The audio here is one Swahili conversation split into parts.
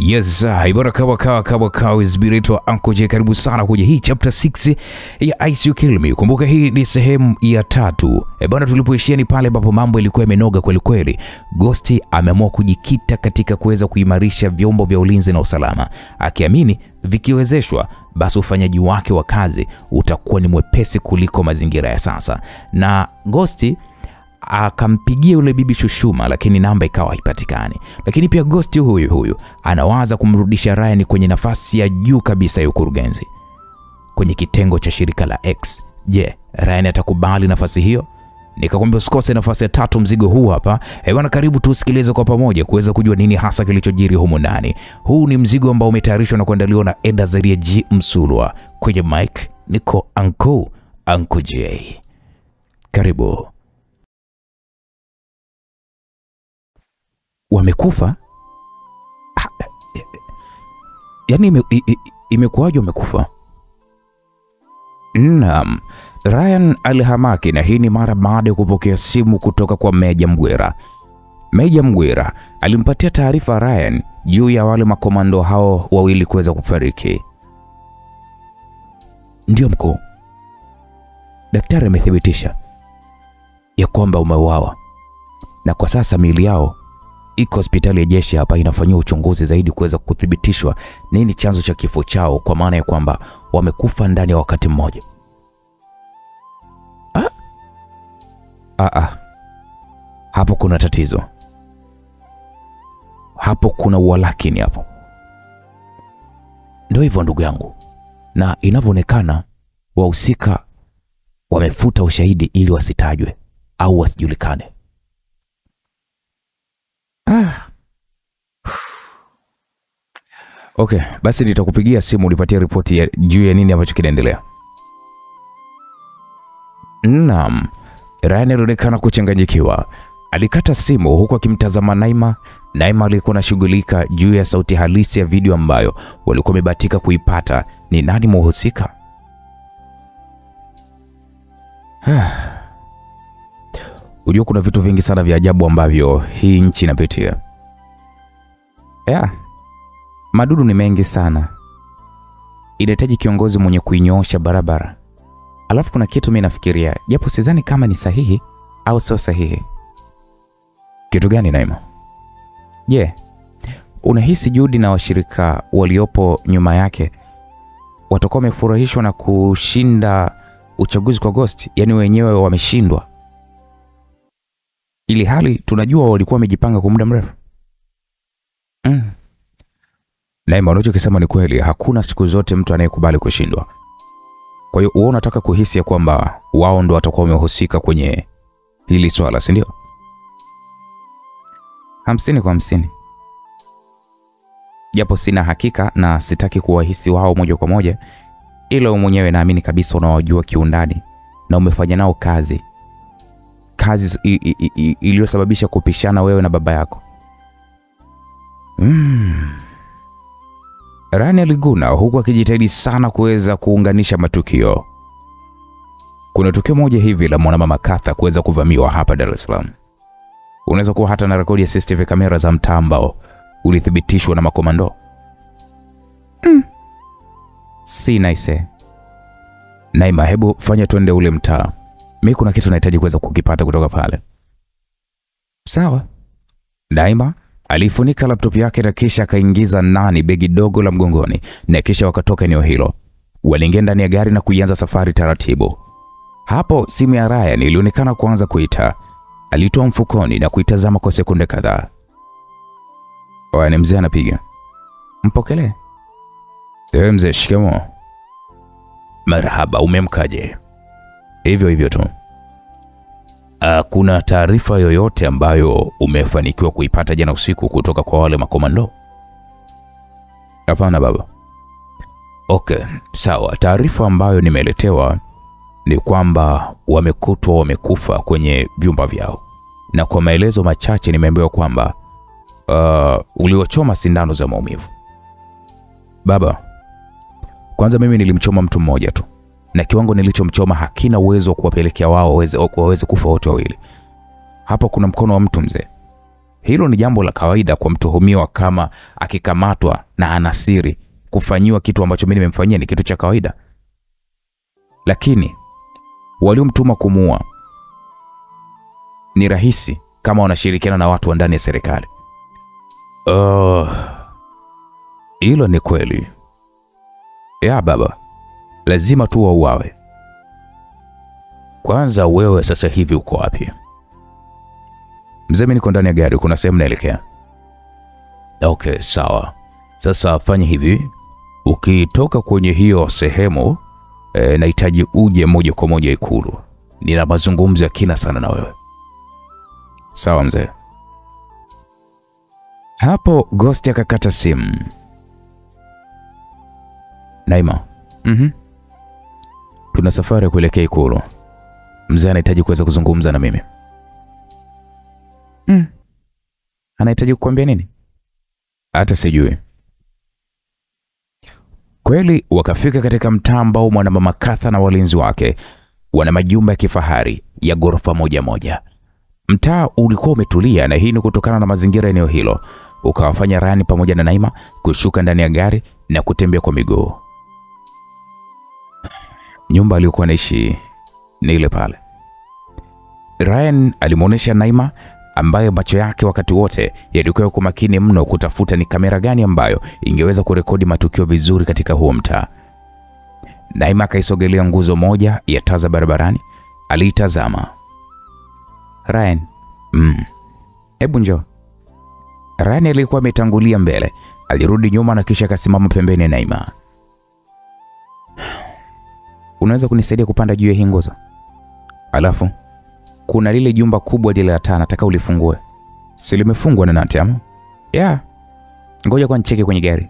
Yes, ibara kawa Spiritual Uncle J, karibu sana kwenye hii chapter 6 ya Ice You Kill Me. Kumbuka hii ni sehemu ya 3. Bwana, tulipoishia ni pale ambapo mambo yalikuwa yamenoga kweli kweli. Ghost ameamua kujikita katika kuweza kuimarisha vyombo vya ulinzi na usalama, akiamini vikiwezeshwa basi ufanyaji wake wa kazi utakuwa ni mwepesi kuliko mazingira ya sasa. Na Ghost akampigia yule bibi Shushuma, lakini namba ikawa haipatikani. Lakini pia Ghost huyu anawaza kumrudisha Ryan kwenye nafasi ya juu kabisa ya ukurugenzi kwenye kitengo cha shirika la X. Je, Ryan atakubali nafasi hiyo? Nikakwambia usikose nafasi ya 3 mzigo huu hapa. Bwana, karibu tusikilize kwa pamoja kuweza kujua nini hasa kilichojiri humu ndani. Huu ni mzigo ambao umetayarishwa na kuandaliwa na Eda Zaria G Msulwa. Kwenye mic niko Uncle J. Karibu. Wamekufa? Yaani imekuwaje wamekufa? Naam, Ryan alihamaki, na hii ni mara baada ya kupokea simu kutoka kwa Meja Mgwera. Meja Mgwera alimpatia taarifa Ryan juu ya wale makomando hao wawili kuweza kufariki. Ndio mkuu, daktari amethibitisha ya kwamba umeuawa, na kwa sasa miili yao iko hospitali ya jeshi hapa inafanywa uchunguzi zaidi kuweza kuthibitishwa nini chanzo cha kifo chao, kwa maana ya kwamba wamekufa ndani ya wakati mmoja. Hapo kuna tatizo. Hapo kuna uwalakini hapo. Ndio hivyo ndugu yangu. Na inavyoonekana wahusika wamefuta ushahidi ili wasitajwe au wasijulikane. Okay, basi nitakupigia simu unipatie ripoti ya juu ya nini ambacho kinaendelea. Naam, Ryan alionekana kuchanganyikiwa. Alikata simu huku akimtazama Naima. Naima alikuwa anashughulika juu ya sauti halisi ya video ambayo walikuwa wamebahatika kuipata. Ni nani mhusika? Unajua kuna vitu vingi sana vya ajabu ambavyo hii nchi inapitia. Madudu ni mengi sana. Inahitaji kiongozi mwenye kuinyoosha barabara. Alafu kuna kitu mimi nafikiria, japo sidhani kama ni sahihi au sio sahihi. Kitu gani Naima? Unahisi Judy na washirika waliopo nyuma yake watakuwa wamefurahishwa na kushinda uchaguzi kwa Ghost? Yaani wenyewe wameshindwa, ili hali tunajua walikuwa wamejipanga kwa muda mrefu. Naima, unachokisema ni kweli. Hakuna siku zote mtu anayekubali kushindwa. Kwa hiyo wewe unataka kuhisi ya kwamba wao ndio watakuwa wamehusika kwenye hili swala, si ndio? 50-50. Japo sina hakika na sitaki kuwahisi wao moja kwa moja, ila mwenyewe naamini kabisa unawajua kiundani na umefanya nao kazi iliyosababisha kupishana wewe na baba yako. Rani aliguna huku akijitahidi sana kuweza kuunganisha matukio. Kuna tukio moja hivi la mwanamama Katha kuweza kuvamiwa hapa Dar es Salaam. Unaweza kuwa hata na rekodi ya CCTV kamera za mtaa ambao ulithibitishwa na makomando. Si nice. Naima, hebu fanya tuende ule mtaa. Mimi kuna kitu nahitaji kuweza kukipata kutoka pale. Sawa. Naima alifunika laptop yake na kisha akaingiza ndani begi dogo la mgongoni, na kisha wakatoka eneo hilo. Waliingia ndani ya gari na kuanza safari taratibu. Hapo simu ya Ryan ilionekana kuanza kuita. Alitoa mfukoni na kuitazama kwa sekunde kadhaa. Ni mzee anapiga. Mpokelee. Mzee, shikamoo. Marhaba, umemkaje? Hivyo tu. Kuna taarifa yoyote ambayo umefanikiwa kuipata jana usiku kutoka kwa wale makomando? Hapana baba. Okay, sawa. Taarifa ambayo nimeletewa ni kwamba wamekufa kwenye vyumba vyao, na kwa maelezo machache nimeambiwa kwamba uliwachoma sindano za maumivu. Baba, kwanza mimi nilimchoma mtu mmoja tu, na kiwango nilichomchoma hakina uwezo wa kuwapelekea wao waweze kufa wote wawili. Hapo kuna mkono wa mtu mzee. Hilo ni jambo la kawaida kwa mtuhumiwa kama akikamatwa na ana siri. Kufanyiwa kitu ambacho mimi nimemfanyia ni kitu cha kawaida. Lakini waliomtuma kumuua ni rahisi kama wanashirikiana na watu wa ndani ya serikali. Hilo ni kweli. Ya baba, lazima tu wauawe. Kwanza wewe sasa hivi uko wapi? Mzee, mimi niko ndani ya gari, kuna sehemu naelekea. Okay, sawa. Sasa fanya hivi, ukitoka kwenye hiyo sehemu nahitaji uje moja kwa moja Ikulu. Nina mazungumzo ya kina sana na wewe. Sawa mzee. Hapo Ghost akakata simu. Naima. Tuna safari ya kuelekea Ikulu. Mzee anahitaji kuweza kuzungumza na mimi. Anahitaji kukuambia nini? Hata sijui. Kweli wakafika katika mtaa ambao Mwanamama Katha na walinzi wake wana majumba ya kifahari ya ghorofa moja. Mtaa ulikuwa umetulia, na hii ni kutokana na mazingira eneo hilo. Ukawafanya Ryan pamoja na Naima kushuka ndani ya gari na kutembea kwa miguu. Nyumba aliyokuwa anaishi ni ile pale. Ryan alimuonesha Naima, ambaye macho yake wakati wote yalikuwa kwa makini mno kutafuta ni kamera gani ambayo ingeweza kurekodi matukio vizuri katika huo mtaa. Naima akaisogelea nguzo moja ya taa za barabarani, aliitazama. Ryan, hebu njoo. Ryan alikuwa ametangulia mbele, alirudi nyuma na kisha akasimama pembeni ya Naima. Unaweza kunisaidia kupanda juu ya hii nguzo? Alafu kuna lile jumba kubwa lile la taa, nataka ulifungue. Si limefungwa na nati ama? Yeah. Ngoja kwa nicheke kwenye gari.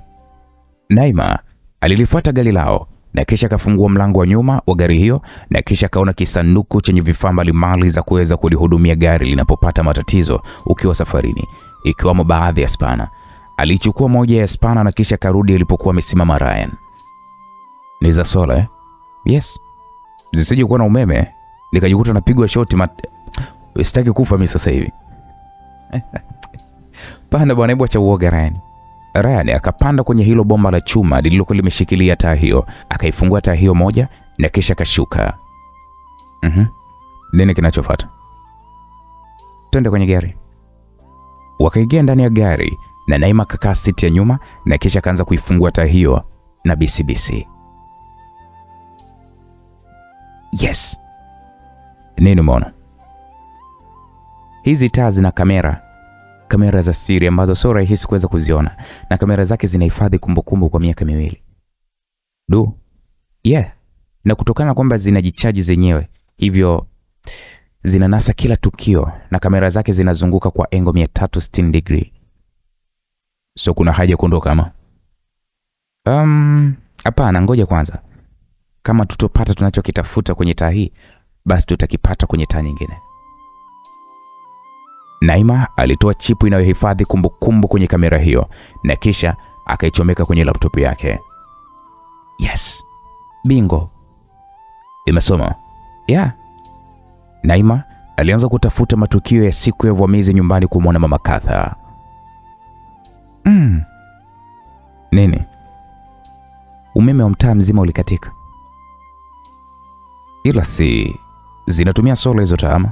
Naima alilifuata gari lao na kisha akafungua mlango wa nyuma wa gari hiyo, na kisha akaona kisanduku chenye vifaa mbalimbali za kuweza kulihudumia gari linapopata matatizo ukiwa safarini, ikiwamo baadhi ya spana. Alichukua moja ya spana na kisha karudi alipokuwa amesimama Ryan. Ni za sola eh? Yes. Zisije kuwa na umeme nikajikuta napigwa shoti sitaki kufa mimi sasa hivi. Panda bwana, hebu acha uoga Ryan. Ryan akapanda kwenye hilo bomba la chuma lililokuwa limeshikilia taa hiyo, akaifungua taa hiyo moja na kisha kashuka. Nini kinachofuata? Twende kwenye gari. Wakaingia ndani ya gari na Naima kakaa siti ya nyuma na kisha kaanza kuifungua taa hiyo na BCBC. Yes. Nini umeona? Hizi taa zina kamera za siri ambazo sio rahisi kuweza kuziona, na kamera zake zinahifadhi kumbukumbu kwa miaka 2. Yeah. Na kutokana kwamba zinajichaji zenyewe, hivyo zinanasa kila tukio, na kamera zake zinazunguka kwa engo 360 degree. So kuna haja kuondoka ama? Hapana, ngoja kwanza. Kama tutopata tunachokitafuta kwenye taa hii, basi tutakipata kwenye taa nyingine. Naima alitoa chipu inayohifadhi kumbukumbu kwenye kamera hiyo na kisha akaichomeka kwenye laptop yake. Yes. Bingo. Imesoma. Yeah. Naima alianza kutafuta matukio ya siku ya uvamizi nyumbani kwa Mwanamama Katha. Nini? Umeme wa mtaa mzima ulikatika. Ila si zinatumia sola hizo taa?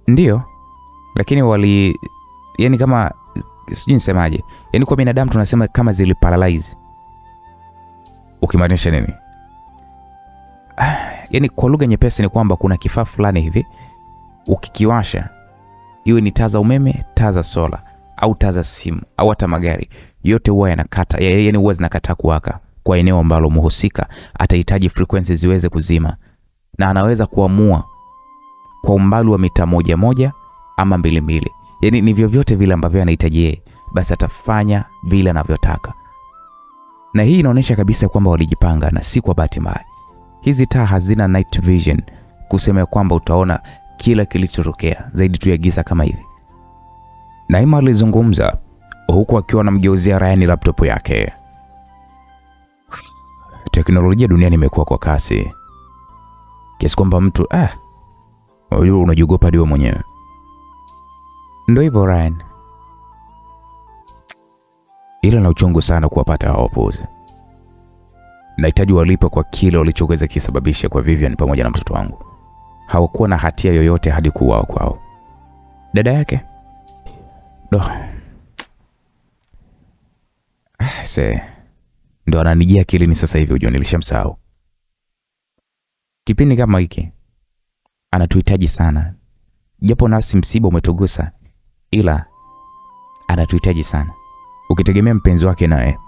Ndio. Lakini yani kama sijui nisemaje. Yani kwa binadamu tunasema kama zili paralyze. Ukimaanisha nini? Yani kwa lugha nyepesi ni kwamba kuna kifaa fulani hivi ukikiwasha, iwe ni taa za umeme, taa za sola au taa za simu au hata magari, yote huwa yanakata, yani huwa zinakataa kuwaka kwa eneo ambalo mhusika atahitaji frequency ziweze kuzima, na anaweza kuamua kwa umbali wa mita 1 ama 2. Yani ni vyovyote vile ambavyo anahitaji yeye, basi atafanya vile anavyotaka. Na hii inaonyesha kabisa kwamba walijipanga na si kwa bahati mbaya. Hizi taa hazina night vision kusema kwamba utaona kila kilichotokea zaidi tu ya giza kama hivi. Naima alizungumza huku akiwa anamgeuzia Ryan laptop yake. Teknolojia duniani imekuwa kwa kasi kiasi kwamba mtu unajiogopa hadi wewe mwenyewe. Ndio hivyo Ryan. Ila na uchungu sana kuwapata hao wapuuzi. Nahitaji walipe kwa kile walichoweza kisababisha kwa Vivian pamoja na mtoto wangu. Hawakuwa na hatia yoyote hadi kuuawa kwao. Dada yake? Ndo ananijia akilini sasa hivi, ujue nilishamsahau. Kipindi kama hiki anatuhitaji sana. Japo nasi msiba umetugusa, ila anatuhitaji sana. Ukitegemea mpenzi wake naye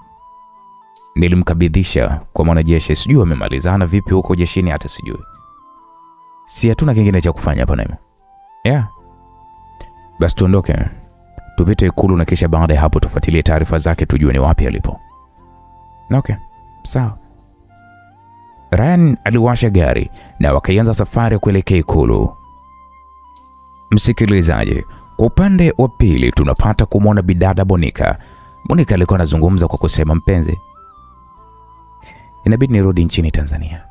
nilimkabidhisha kwa mwanajeshi, sijui wamemalizana vipi huko jeshini, hata sijui. Si hatuna kingine cha kufanya hapa Naima. Basi tuondoke. Tupite Ikulu na kisha baada ya hapo tufuatilie taarifa zake tujue ni wapi alipo. Okay, sawa. Ryan aliwasha gari na wakaanza safari kuelekea Ikulu. Msikilizaji, kwa upande wa pili tunapata kumwona bidada Monica. Monica alikuwa anazungumza kwa kusema, mpenzi, inabidi nirudi nchini Tanzania.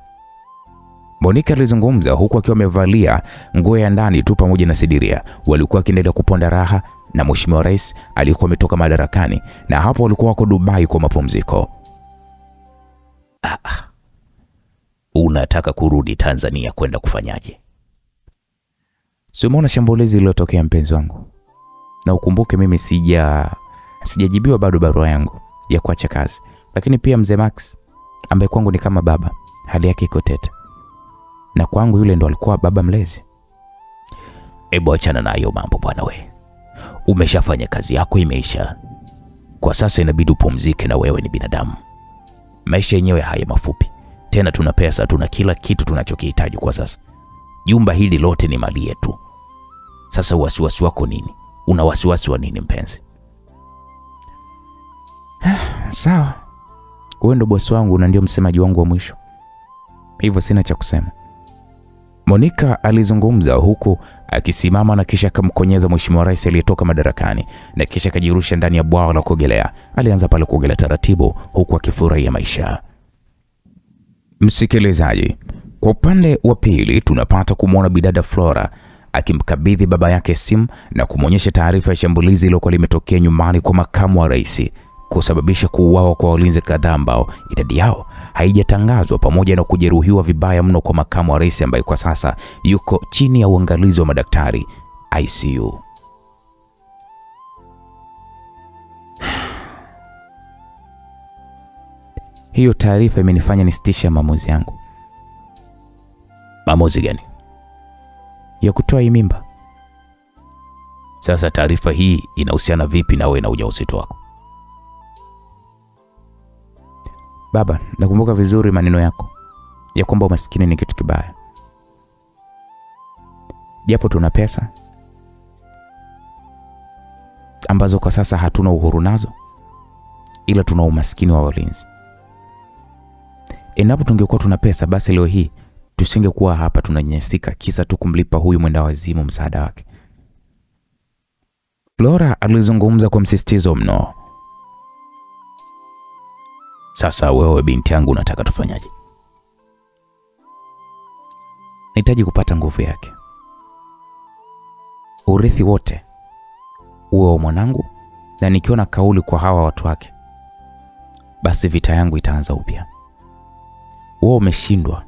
Monica alizungumza huku akiwa amevalia nguo ya ndani tu pamoja na sidiria. Walikuwa wakiendelea kuponda raha na Mheshimiwa Rais alikuwa ametoka madarakani na hapo walikuwa wako Dubai kwa mapumziko. Unataka kurudi Tanzania kwenda kufanyaje? Simuona shambulizi lililotokea mpenzi wangu. Na ukumbuke mimi sijajibiwa bado barua yangu ya kuacha kazi. Lakini pia mzee Max ambaye kwangu ni kama baba, hali yake iko tete. Na kwangu yule ndo alikuwa baba mlezi. Hebu achana na hayo mambo bwana we. Umeshafanya kazi yako, imeisha. Kwa sasa inabidi upumzike, na wewe ni binadamu. Maisha yenyewe haya mafupi. Tena tuna pesa, tuna kila kitu tunachokihitaji kwa sasa. Jumba hili lote ni mali yetu. Sasa wasiwasi wako nini? Una wasiwasi wa nini mpenzi? Sawa. Wewe ndo bosi wangu na ndio msemaji wangu wa mwisho. Hivyo sina cha kusema. Monica alizungumza huku akisimama na kisha akamkonyeza Mheshimiwa Rais aliyetoka madarakani na kisha akajirusha ndani ya bwawa la kuogelea. Alianza pale kuogelea taratibu huku akifurahia maisha. Msikilizaji, kwa upande wa pili tunapata kumwona bidada Flora akimkabidhi baba yake simu na kumwonyesha taarifa ya shambulizi lilokuwa limetokea nyumbani kwa makamu wa rais kusababisha kuuawa kwa walinzi kadhaa ambao idadi yao haijatangazwa, pamoja na kujeruhiwa vibaya mno kwa makamu wa rais ambaye kwa sasa yuko chini ya uangalizi wa madaktari ICU. Hiyo taarifa imenifanya nisitishe maamuzi yangu. Maamuzi gani? Ya kutoa hii mimba. Sasa taarifa hii inahusiana vipi na wewe na ujauzito wako? Baba, nakumbuka vizuri maneno yako ya kwamba umaskini ni kitu kibaya. Japo tuna pesa ambazo kwa sasa hatuna uhuru nazo, ila tuna umaskini wa walinzi. Endapo tungekuwa tuna pesa, basi leo hii tusingekuwa hapa tunanyanyasika kisa tu kumlipa huyu mwenda wazimu msaada wake. Flora alizungumza kwa msisitizo mno. Sasa wewe binti yangu unataka tufanyaje? Nahitaji kupata nguvu yake. Urithi wote uwe wa mwanangu, na nikiona kauli kwa hawa watu wake, basi vita yangu itaanza upya. Wewe umeshindwa,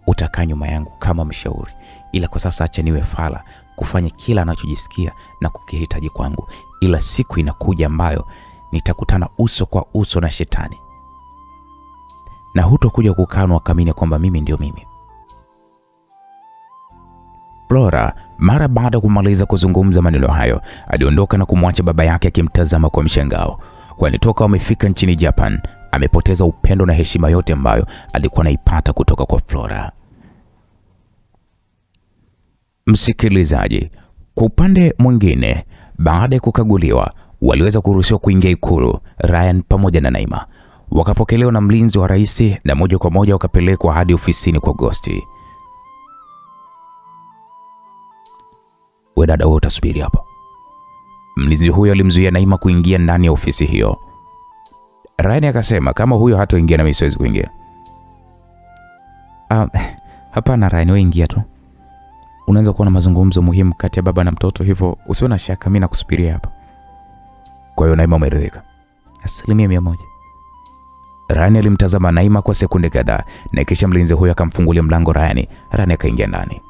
utakaa nyuma yangu kama mshauri, ila kwa sasa acha niwe fala kufanya kila anachojisikia na kukihitaji kwangu, ila siku inakuja ambayo nitakutana uso kwa uso na shetani. Na hutokuja kukanwa kamini kwamba mimi ndio mimi. Flora mara baada kumaliza kuzungumza maneno hayo, aliondoka na kumwacha baba yake akimtazama kwa mshangao, kwani toka wamefika nchini Japan amepoteza upendo na heshima yote ambayo alikuwa anaipata kutoka kwa Flora. Msikilizaji, kwa upande mwingine, baada ya kukaguliwa, waliweza kuruhusiwa kuingia Ikulu. Ryan pamoja na Naima wakapokelewa na mlinzi wa rais na moja kwa moja wakapelekwa hadi ofisini kwa Ghosti. Wewe dada, wewe utasubiri hapa. Mlinzi huyo alimzuia Naima kuingia ndani ya ofisi hiyo. Ryan akasema kama huyo hatoingia na mimi siwezi kuingia. Hapana Ryan, wewe ingia tu. Unaweza kuwa na mazungumzo muhimu kati ya baba na mtoto, hivyo usiwe na shaka, mimi nakusubiria hapa. Kwa hiyo Naima umeridhika? 100%. Ryan alimtazama Naima kwa sekunde kadhaa na kisha mlinzi huyo akamfungulia mlango Ryan. Ryan akaingia ndani.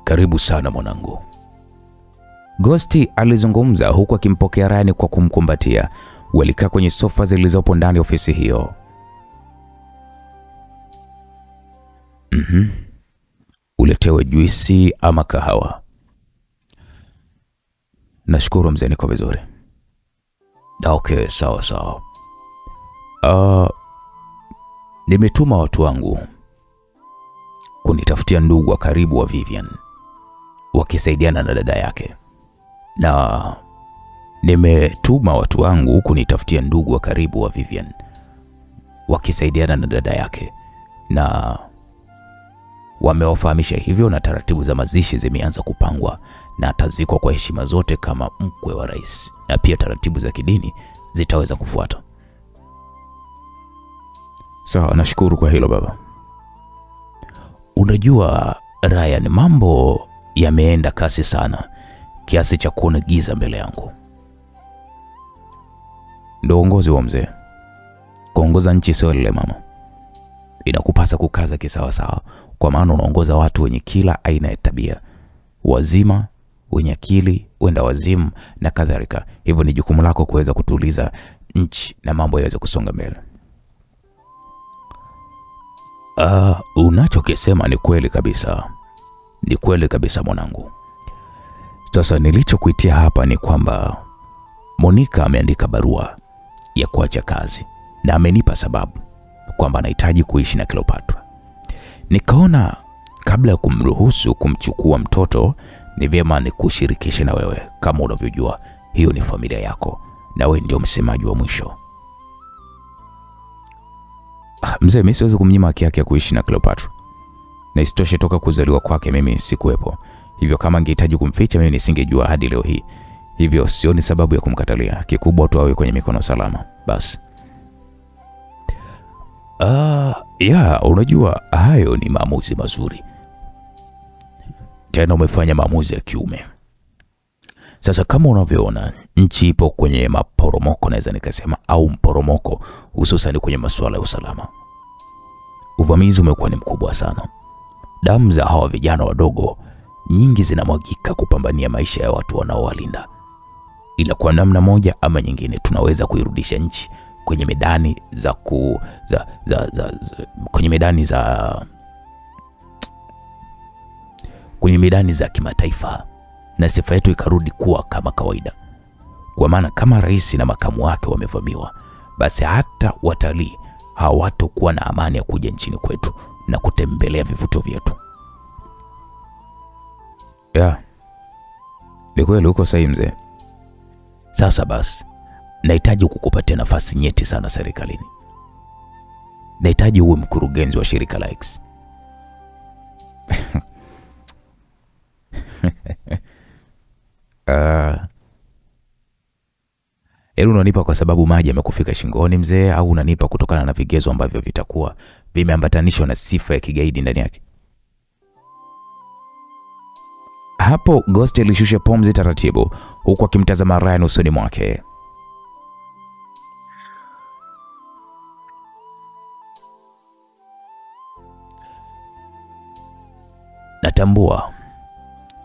Karibu sana mwanangu. Ghosti alizungumza huku akimpokea Ryan kwa kumkumbatia. Walikaa kwenye sofa zilizopo ndani ya ofisi hiyo. Uletewe juisi ama kahawa? Nashukuru mzee, niko vizuri. Okay, sawa. Nimetuma watu wangu kunitafutia ndugu wa karibu wa Vivian, wakisaidiana na dada yake. Na wamewafahamisha hivyo, na taratibu za mazishi zimeanza kupangwa na atazikwa kwa heshima zote kama mkwe wa rais, na pia taratibu za kidini zitaweza kufuata. Sawa, nashukuru kwa hilo baba. Unajua Ryan, mambo yameenda kasi sana kiasi cha kuona giza mbele yangu. Ndio uongozi wa mzee. Kuongoza nchi sio lile mama. Inakupasa kukaza kisawa sawa, kwa maana unaongoza watu wenye kila aina ya tabia, wazima, wenye akili, wenda wazimu na kadhalika. Hivyo ni jukumu lako kuweza kutuliza nchi na mambo yaweze kusonga mbele. Unachokisema ni kweli kabisa. Ni kweli kabisa mwanangu. Sasa nilichokuitia hapa ni kwamba Monica ameandika barua ya kuacha kazi na amenipa sababu kwamba anahitaji kuishi na Cleopatra. Nikaona kabla ya kumruhusu kumchukua mtoto ni vyema nikushirikishe na wewe. Kama unavyojua, hiyo ni familia yako na wewe ndio msemaji wa mwisho. Mzee, mimi siwezi kumnyima haki yake ya kuishi na Cleopatra. Na isitoshe toka kuzaliwa kwake mimi sikuwepo. Hivyo kama angehitaji kumficha mimi nisingejua hadi leo hii. Hivyo sioni sababu ya kumkatalia. Kikubwa tu awe kwenye mikono salama. Basi. Unajua hayo ni maamuzi mazuri. Tena umefanya maamuzi ya kiume. Sasa kama unavyoona, nchi ipo kwenye maporomoko, naweza nikasema, au mporomoko, hususan kwenye masuala ya usalama. Uvamizi umekuwa ni mkubwa sana. Damu za hawa vijana wadogo nyingi zinamwagika kupambania maisha ya watu wanaowalinda. Ila kwa namna moja ama nyingine tunaweza kuirudisha nchi kwenye medani kwenye medani za kimataifa na sifa yetu ikarudi kuwa kama kawaida. Kwa maana kama rais na makamu wake wamevamiwa, basi hata watalii hawatakuwa na amani ya kuja nchini kwetu na kutembelea vivutio vyetu. Ni kweli uko sahihi mzee. Sasa basi, nahitaji kukupatia nafasi nyeti sana serikalini. Nahitaji uwe mkurugenzi wa shirika la X. Unanipa kwa sababu maji yamekufika shingoni mzee, au unanipa kutokana na vigezo ambavyo vitakuwa vimeambatanishwa na sifa ya kigaidi ndani yake? Hapo Ghost alishusha pumzi taratibu huku akimtazama Ryan usoni mwake. Natambua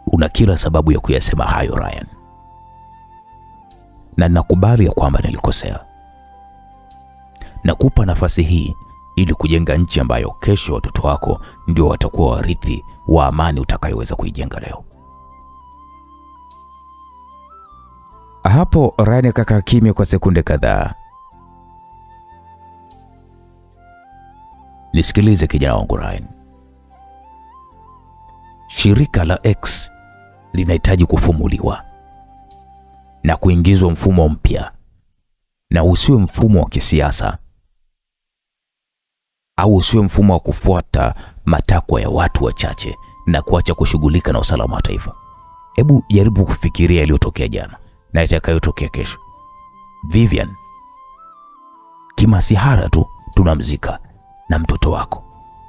una kila sababu ya kuyasema hayo Ryan, na nakubali ya kwamba nilikosea. Nakupa nafasi hii ili kujenga nchi ambayo kesho watoto wako ndio watakuwa warithi wa amani utakayoweza kuijenga leo. Hapo Ryan akakaa kimya kwa sekunde kadhaa. Nisikilize kijana wangu Ryan. Shirika la X linahitaji kufumuliwa na kuingizwa mfumo mpya, na usiwe mfumo wa kisiasa au usiwe mfumo wa kufuata matakwa ya watu wachache na kuacha kushughulika na usalama wa taifa. Hebu jaribu kufikiria yaliyotokea jana na yatakayotokea kesho. Vivian kimasihara tu tunamzika, na mtoto wako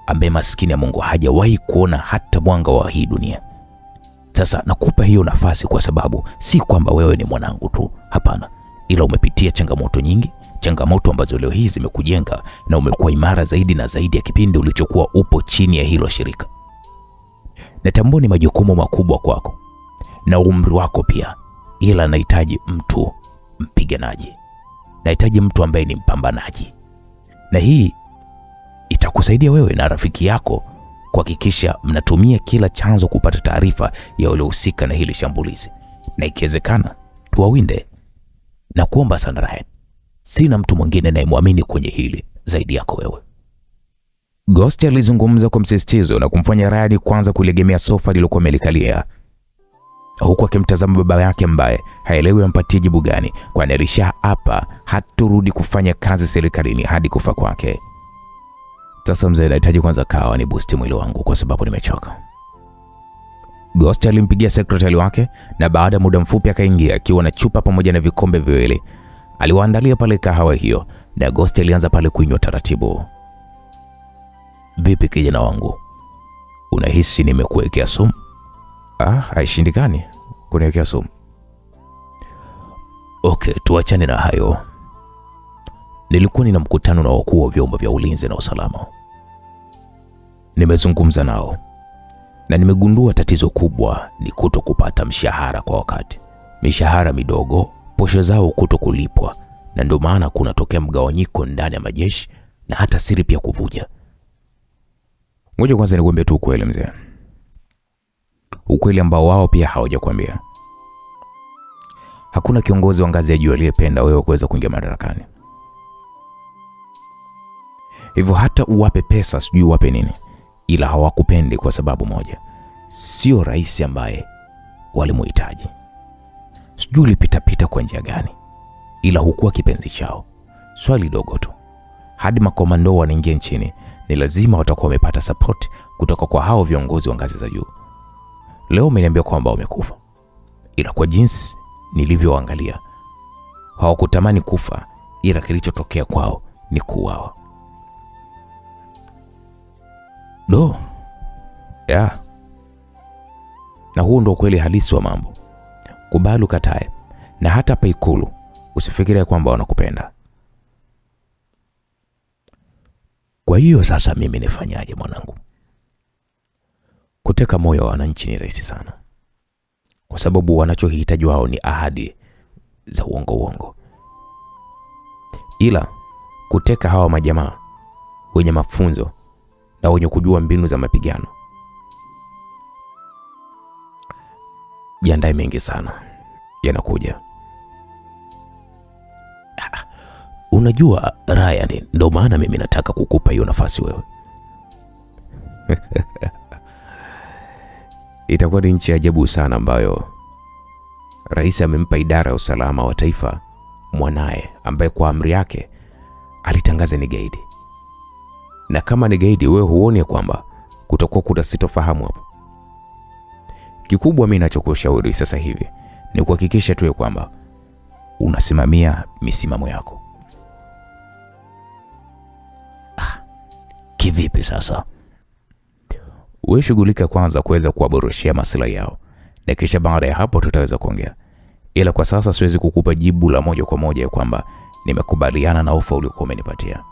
ambaye maskini ya Mungu hajawahi kuona hata mwanga wa hii dunia. Sasa nakupa hiyo nafasi kwa sababu si kwamba wewe ni mwanangu tu, hapana, ila umepitia changamoto nyingi, changamoto ambazo leo hii zimekujenga na umekuwa imara zaidi na zaidi ya kipindi ulichokuwa upo chini ya hilo shirika. Natambua ni majukumu makubwa kwako na umri wako pia, ila nahitaji mtu mpiganaji, nahitaji mtu ambaye ni mpambanaji, na hii itakusaidia wewe na rafiki yako kuhakikisha mnatumia kila chanzo kupata taarifa ya waliohusika na hili shambulizi, na ikiwezekana tuwawinde. Na kuomba sana Ryan, sina mtu mwingine anayemwamini kwenye hili zaidi yako wewe. Ghost alizungumza kwa msisitizo na kumfanya Ryan kwanza kulegemea sofa lilokuwa amelikalia, huku akimtazama baba yake ambaye haelewi ampatie jibu gani, kwani alishaapa haturudi kufanya kazi serikalini hadi kufa kwake. Sasa mzee, nahitaji kwanza kawa ni boost mwili wangu kwa sababu nimechoka. Ghost alimpigia sekretari wake na baada muda mfupi akaingia akiwa na chupa pamoja na vikombe viwili. Aliwaandalia pale kahawa hiyo na Ghost alianza pale kunywa taratibu. Vipi kijana wangu? Unahisi nimekuwekea sumu? Haishindikani kuniwekea sumu. Okay, tuachane na hayo. Nilikuwa nina mkutano na wakuu wa vyombo vya ulinzi na usalama. Nimezungumza nao na nimegundua tatizo kubwa ni kutokupata mshahara kwa wakati. Mishahara midogo, posho zao kutokulipwa, na ndio maana kunatokea mgawanyiko ndani ya majeshi na hata siri pia kuvuja. Ngoja kwanza nikwambie tu ukweli mzee. Ukweli ambao wao pia hawajakwambia. Hakuna kiongozi wa ngazi ya juu aliyependa wewe kuweza kuingia madarakani. Hivyo hata uwape pesa sijui uwape nini, ila hawakupendi kwa sababu moja. Sio rais ambaye walimuhitaji. Sijui ulipita kwa njia gani, ila hukuwa kipenzi chao. Swali dogo tu. Hadi makomando wanaingia nchini, ni lazima watakuwa wamepata support kutoka kwa hao viongozi wa ngazi za juu. Leo umeniambia kwamba umekufa, ila kwa jinsi nilivyoangalia hawakutamani kufa, ila kilichotokea kwao ni kuuawa. Na huo ndo kweli halisi wa mambo. Kubali ukatae, na hata hapa Ikulu usifikirie kwamba wanakupenda. Kwa hiyo sasa mimi nifanyaje mwanangu? Kuteka moyo wa wananchi ni rahisi sana, kwa sababu wanachohitaji wao ni ahadi za uongo. Ila kuteka hawa majamaa wenye mafunzo na wenye kujua mbinu za mapigano, jiandae mengi sana yanakuja. Unajua Ryan, ndio maana mimi nataka kukupa hiyo nafasi wewe. Itakuwa ni nchi ya ajabu sana ambayo rais amempa idara ya usalama wa taifa mwanae ambaye kwa amri yake alitangaza ni gaidi. Na kama ni gaidi, wewe huoni kwamba kutakuwa kuna sitofahamu hapo? Kikubwa mimi ninachokushauri sasa hivi ni kuhakikisha tu kwamba unasimamia misimamo yako. Kivipi sasa? Wewe shughulika kwanza kuweza kuwaboreshea maslahi yao, na kisha baada ya hapo tutaweza kuongea. Ila kwa sasa siwezi kukupa jibu la moja kwa moja kwamba nimekubaliana na ofa uliokuwa umenipatia.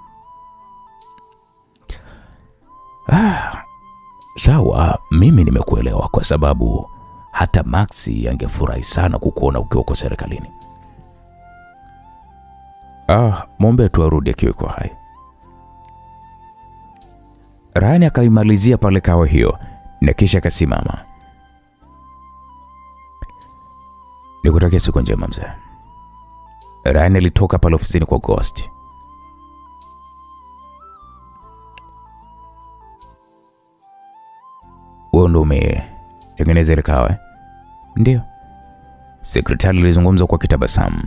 Sawa, mimi nimekuelewa, kwa sababu hata Maxi angefurahi sana kukuona ukiwa kwa serikalini. Muombe tu arudi akiwa kwa hai. Ryan akaimalizia pale kawa hiyo na kisha akasimama. Nikutakia siku njema mzee. Ryan alitoka pale ofisini kwa Ghost. Wewe ndo umetengeneza ile kawa? Ndio. Sekretari alizungumza kwa kitabasamu.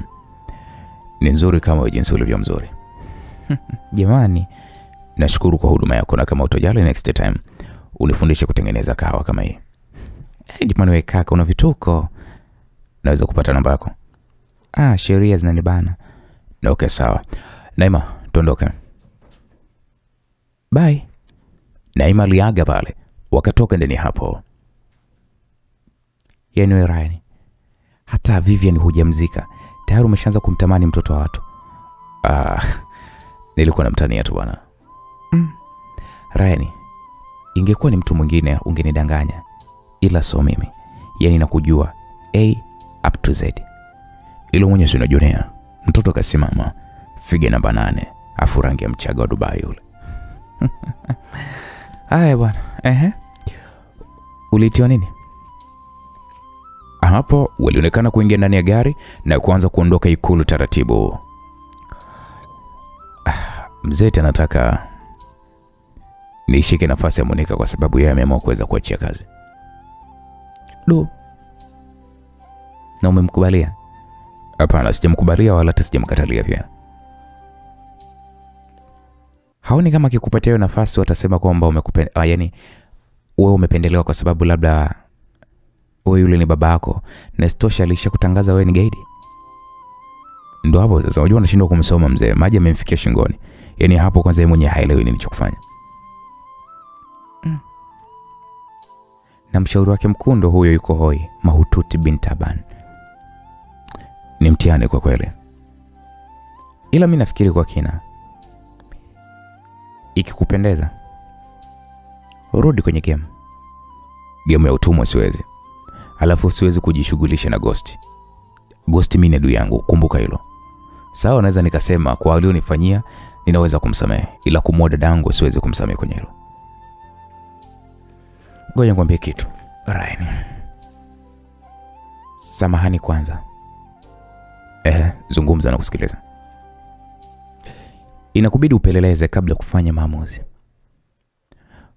Ni nzuri kama jinsi ulivyo mzuri. Jamani, nashukuru kwa huduma yako, na kama utojali next time unifundishe kutengeneza kahawa kama hii. Jamani wewe kaka, una vituko. Naweza kupata namba yako? Sheria zinanibana. Na okay sawa. Naima, tuondoke. Bye. Naima aliaga pale, wakatoka ndani hapo. Yaani Ryan, hata Vivian hujamzika, tayari umeshaanza kumtamani mtoto wa watu. Nilikuwa namtania tu bwana. Ryan, ingekuwa ni mtu mwingine ungenidanganya, ila so mimi. Yaani nakujua A up to Z. Ilo mwenye si unajionea. Mtoto kasimama, figa namba 8, afu rangi ya mchaga wa Dubai yule. Haya bwana. Ulitiwa nini? Hapo walionekana kuingia ndani ya gari na kuanza kuondoka Ikulu taratibu. Mzee anataka nishike nafasi ya Monica kwa sababu yeye ameamua kuweza kuachia kazi. Na umemkubalia? Hapana, sijamkubalia wala hata sijamkatalia pia. Haoni kama akikupatia hiyo nafasi watasema kwamba yaani wewe umependelewa kwa sababu labda wewe yule ni baba yako na stosha alishakutangaza wewe ni gaidi? Ndio hapo sasa unajua anashindwa kumsoma mzee, maji amemfikia shingoni. Yaani hapo kwanza yeye mwenyewe haelewi nini cha kufanya. Na mshauri wake mkundo huyo yuko hoi, mahututi bin Taban. Ni mtihani kwa kweli. Ila mimi nafikiri kwa kina, ikikupendeza rudi kwenye game. Game ya utumwa siwezi. Alafu siwezi kujishughulisha na Ghost. Ghost mimi ni adui yangu, kumbuka hilo. Sawa, naweza nikasema kwa alionifanyia ninaweza kumsamehe, ila kumwoa dadangu siwezi kumsamehe kwenye hilo. Ngoja nikwambie kitu, Ryan. Samahani kwanza. Zungumza na kusikiliza. Inakubidi upeleleze kabla kufanya maamuzi,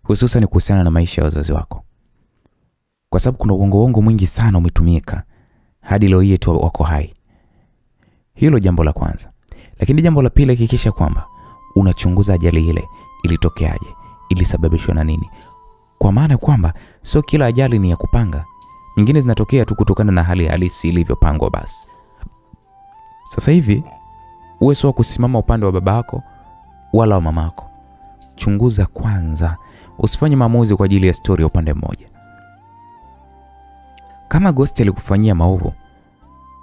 hususan kuhusiana na maisha ya wazazi wako, kwa sababu kuna uongo mwingi sana umetumika hadi leo hii tu wako hai. Hilo jambo la kwanza. Lakini jambo la pili, hakikisha kwamba unachunguza ajali ile ilitokeaje, ilisababishwa na nini. Kwa maana kwamba sio kila ajali ni ya kupanga. Nyingine zinatokea tu kutokana na hali halisi ilivyopangwa basi. Sasa hivi uwe sio kusimama upande wa babako wala wa mamako. Chunguza kwanza, usifanye maamuzi kwa ajili ya story ya upande mmoja. Kama Ghost alikufanyia maovu,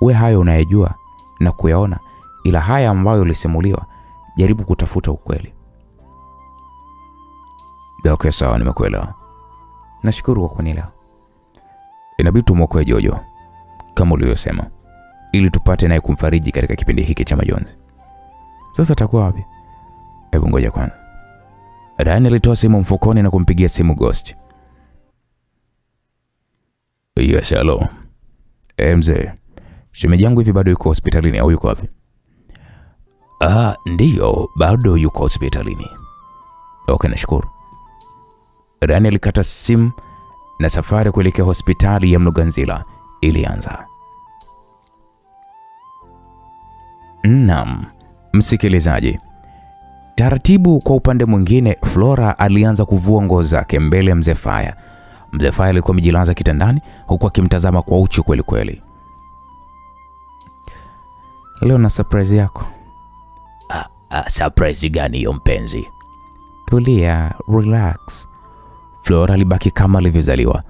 uwe hayo unayejua na kuyaona, ila haya ambayo ulisimuliwa jaribu kutafuta ukweli. Okay, sawa, nimekuelewa. Nashukuru kwa kunielewa. Inabidi tumwokoe Jojo kama ulivyosema, ili tupate naye kumfariji katika kipindi hiki cha majonzi. Sasa atakuwa wapi? Hebu ngoja kwanza. Ryan alitoa simu mfukoni na kumpigia simu Ghost. Yes, hello. Mzee, shemeji yangu hivi bado yuko hospitalini au yuko wapi? Ndiyo, bado yuko hospitalini. Okay, nashukuru. Ryan alikata simu na safari kuelekea hospitali ya Mloganzila ilianza. Naam, msikilizaji. Taratibu kwa upande mwingine, Flora alianza kuvua nguo zake mbele ya Mzee Faya. Mzee Faya alikuwa amejilaza kitandani huku akimtazama kwa uchu kweli kweli. Leo na surprise yako. Surprise gani hiyo mpenzi? Tulia, relax. Flora alibaki kama alivyozaliwa.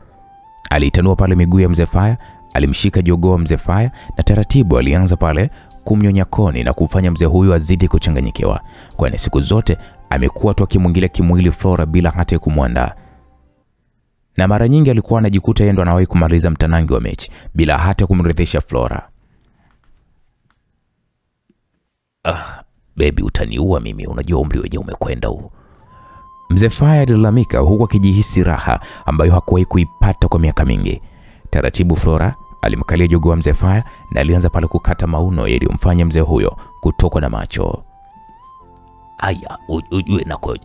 Alitanua pale miguu ya Mzee Faya, alimshika jogoo Mzee Faya na taratibu alianza pale kumnyonya koni na kufanya mzee huyu azidi kuchanganyikiwa, kwani siku zote amekuwa tu akimwingilia kimwili Flora bila hata kumwandaa. Na mara nyingi alikuwa anajikuta yeye ndo anawahi kumaliza mtanangi wa mechi bila hata kumridhisha Flora. Baby, utaniua mimi, unajua umri wenyewe umekwenda huu. Mzee Faya alilalamika huku akijihisi raha ambayo hakuwahi kuipata kwa miaka mingi. Taratibu Flora alimkalia jogoo wa Mzee Faya na alianza pale kukata mauno yaliyomfanya mzee huyo kutokwa na macho. Aya, ujue nako.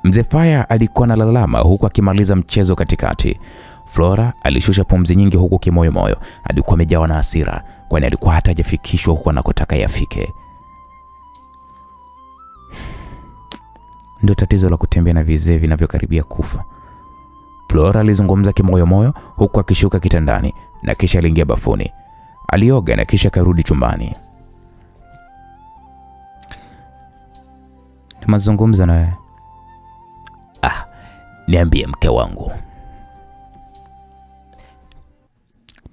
Mzee Faya alikuwa analalama huku akimaliza mchezo katikati. Flora alishusha pumzi nyingi huku kimoyo moyo. Alikuwa amejawa na hasira kwani alikuwa hata hajafikishwa huko anakotaka yafike. Ndio tatizo la kutembea na vizee vinavyokaribia kufa. Flora alizungumza kimoyo moyo huku akishuka kitandani na kisha aliingia bafuni. Alioga na kisha karudi chumbani. Mazungumzo na wewe. Niambie mke wangu.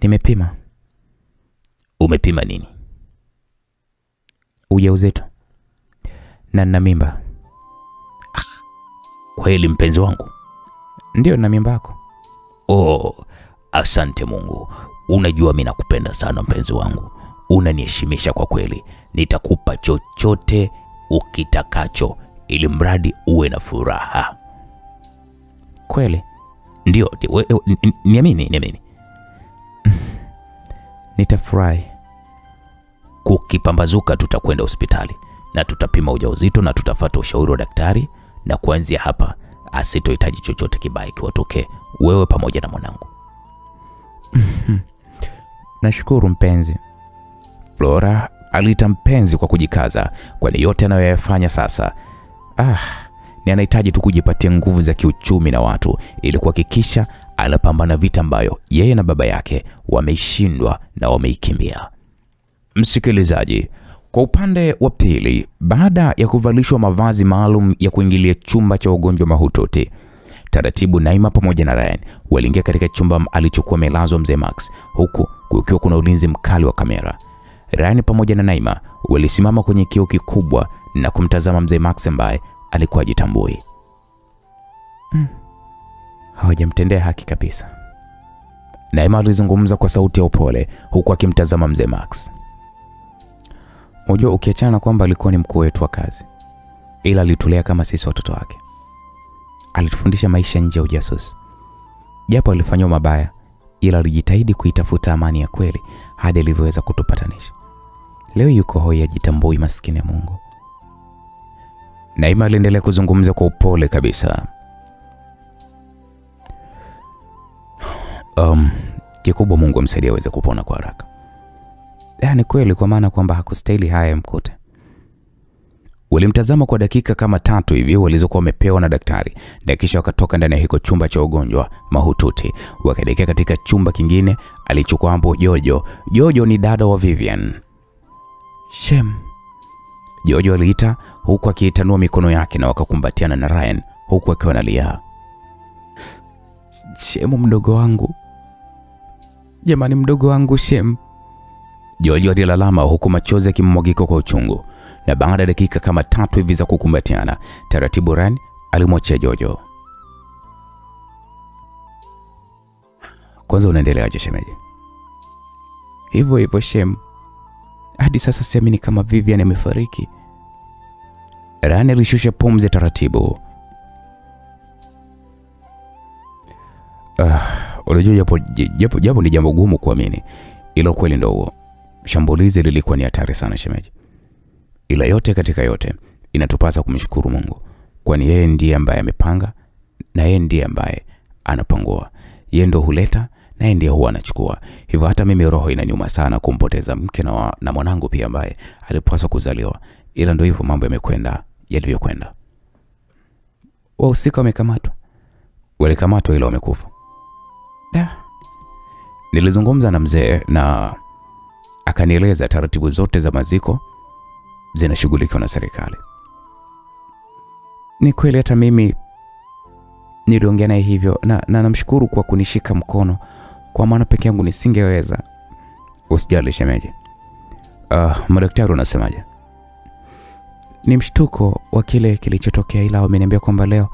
Nimepima. Umepima nini? Ujauzito. Na nina mimba. Kweli mpenzi wangu? Ndio, na mimba yako. Oh, asante Mungu. Unajua mimi nakupenda sana mpenzi wangu. Unaniheshimisha kwa kweli. Nitakupa chochote ukitakacho ili mradi uwe na furaha. Kweli? Ndio, niamini. Nitafurahi. Kukipambazuka tutakwenda hospitali na tutapima ujauzito na tutafuata ushauri wa daktari, na kuanzia hapa asitohitaji chochote kibaya kiwatokee wewe pamoja na mwanangu. Nashukuru mpenzi. Flora aliita mpenzi kwa kujikaza, kwani yote anayoyafanya sasa ni anahitaji tu kujipatia nguvu za kiuchumi na watu ili kuhakikisha anapambana vita ambayo yeye na baba yake wameishindwa na wameikimbia. Msikilizaji, kwa upande wa pili, baada ya kuvalishwa mavazi maalum ya kuingilia chumba cha ugonjwa mahututi, taratibu Naima pamoja na Ryan waliingia katika chumba alichokuwa amelazwa mzee Max, huku kukiwa kuna ulinzi mkali wa kamera. Ryan pamoja na Naima walisimama kwenye kioo kikubwa na kumtazama mzee Max ambaye alikuwa hajitambui. Hawajamtendea haki kabisa. Naima alizungumza kwa sauti ya upole huku akimtazama mzee Max. Unajua, ukiachana kwamba alikuwa ni mkuu wetu wa kazi, ila alitulea kama sisi watoto wake. Alitufundisha maisha nje ya ujasusi. Japo alifanywa mabaya, ila alijitahidi kuitafuta amani ya kweli hadi alivyoweza kutupatanisha. Leo yuko hoi, ajitambui, maskini ya Mungu. Naima aliendelea kuzungumza kwa upole kabisa. Kikubwa Mungu amsaidie aweze kupona kwa haraka. Ni kweli, kwa maana kwamba hakustahili haya mkute. Walimtazama kwa dakika kama 3 hivi walizokuwa wamepewa na daktari, na kisha wakatoka ndani ya hiko chumba cha ugonjwa mahututi wakaelekea katika chumba kingine alichokuwa hapo Jojo. Jojo ni dada wa Vivian. Shem, Jojo aliita huku akiitanua mikono yake na wakakumbatiana na Ryan huku akiwa analia. Shemu mdogo wangu. Jamani, mdogo wangu Shem. Jojo alilalama huku machozi yakimwagika kwa uchungu, na baada ya dakika kama 3 hivi za kukumbatiana, taratibu Ryan alimwachia Jojo. Kwanza unaendeleaje shemeji? Hivyo Shem. Hadi sasa siamini kama Vivian amefariki. Ryan alishusha pumzi taratibu. Unajua japo ni jambo gumu kuamini, ila kweli ndio huo. Shambulizi lilikuwa ni hatari sana shemeji. Ila yote katika yote inatupasa kumshukuru Mungu, kwani yeye ndiye ambaye amepanga na yeye ndiye ambaye anapangua. Yeye ndio huleta na yeye ndiye huwa anachukua. Hivyo hata mimi roho inaniuma sana kumpoteza mke na mwanangu pia ambaye alipaswa kuzaliwa. Ila ndio hivyo mambo yamekwenda yalivyokwenda. Wahusika wamekamatwa. Walikamatwa ila wamekufa. Nilizungumza na mzee na akanieleza taratibu zote za maziko zinashughulikiwa na serikali. Ni kweli, hata mimi niliongea naye hivyo na namshukuru kwa kunishika mkono, kwa maana peke yangu nisingeweza. Usijali shemeji. Madaktari wanasemaje? Ni mshtuko wa kile kilichotokea, ila wameniambia kwamba leo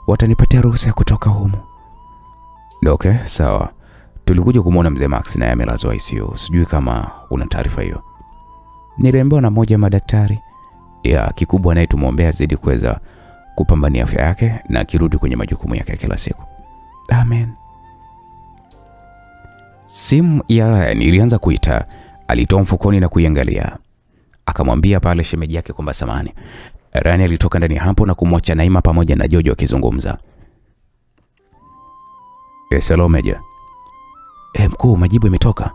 watanipatia ruhusa ya kutoka humu. Okay, sawa. Tulikuja kumuona mzee Max na amelazwa ICU. Sijui kama una taarifa hiyo. Niliambiwa na mmoja wa madaktari. Kikubwa naye tumuombea zidi kuweza kupambania afya yake na kirudi kwenye majukumu yake kila siku. Amen. Simu ya Ryan ilianza kuita. Alitoa mfukoni na kuiangalia. Akamwambia pale shemeji yake kwamba samahani. Ryan alitoka ndani hapo na kumwacha Naima pamoja na Jojo akizungumza. Hello Meja. Mkuu, majibu yametoka.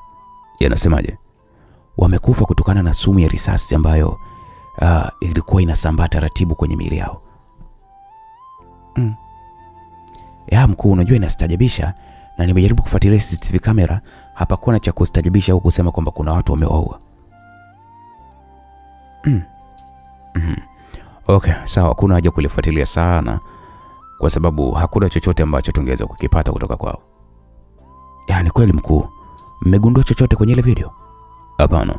Yanasemaje? Wamekufa kutokana na sumu ya risasi ambayo ilikuwa inasambaa taratibu kwenye miili yao. Mkuu, unajua inastajabisha, na nimejaribu kufuatilia CCTV kamera, hapakuwa na cha kustajabisha huko kusema kwamba kuna watu wamewaua. Okay, sawa, kuna haja kulifuatilia sana. kwa sababu hakuna chochote ambacho tungeweza kukipata kutoka kwao. Yaani kweli mkuu, mmegundua chochote kwenye ile video? Hapana.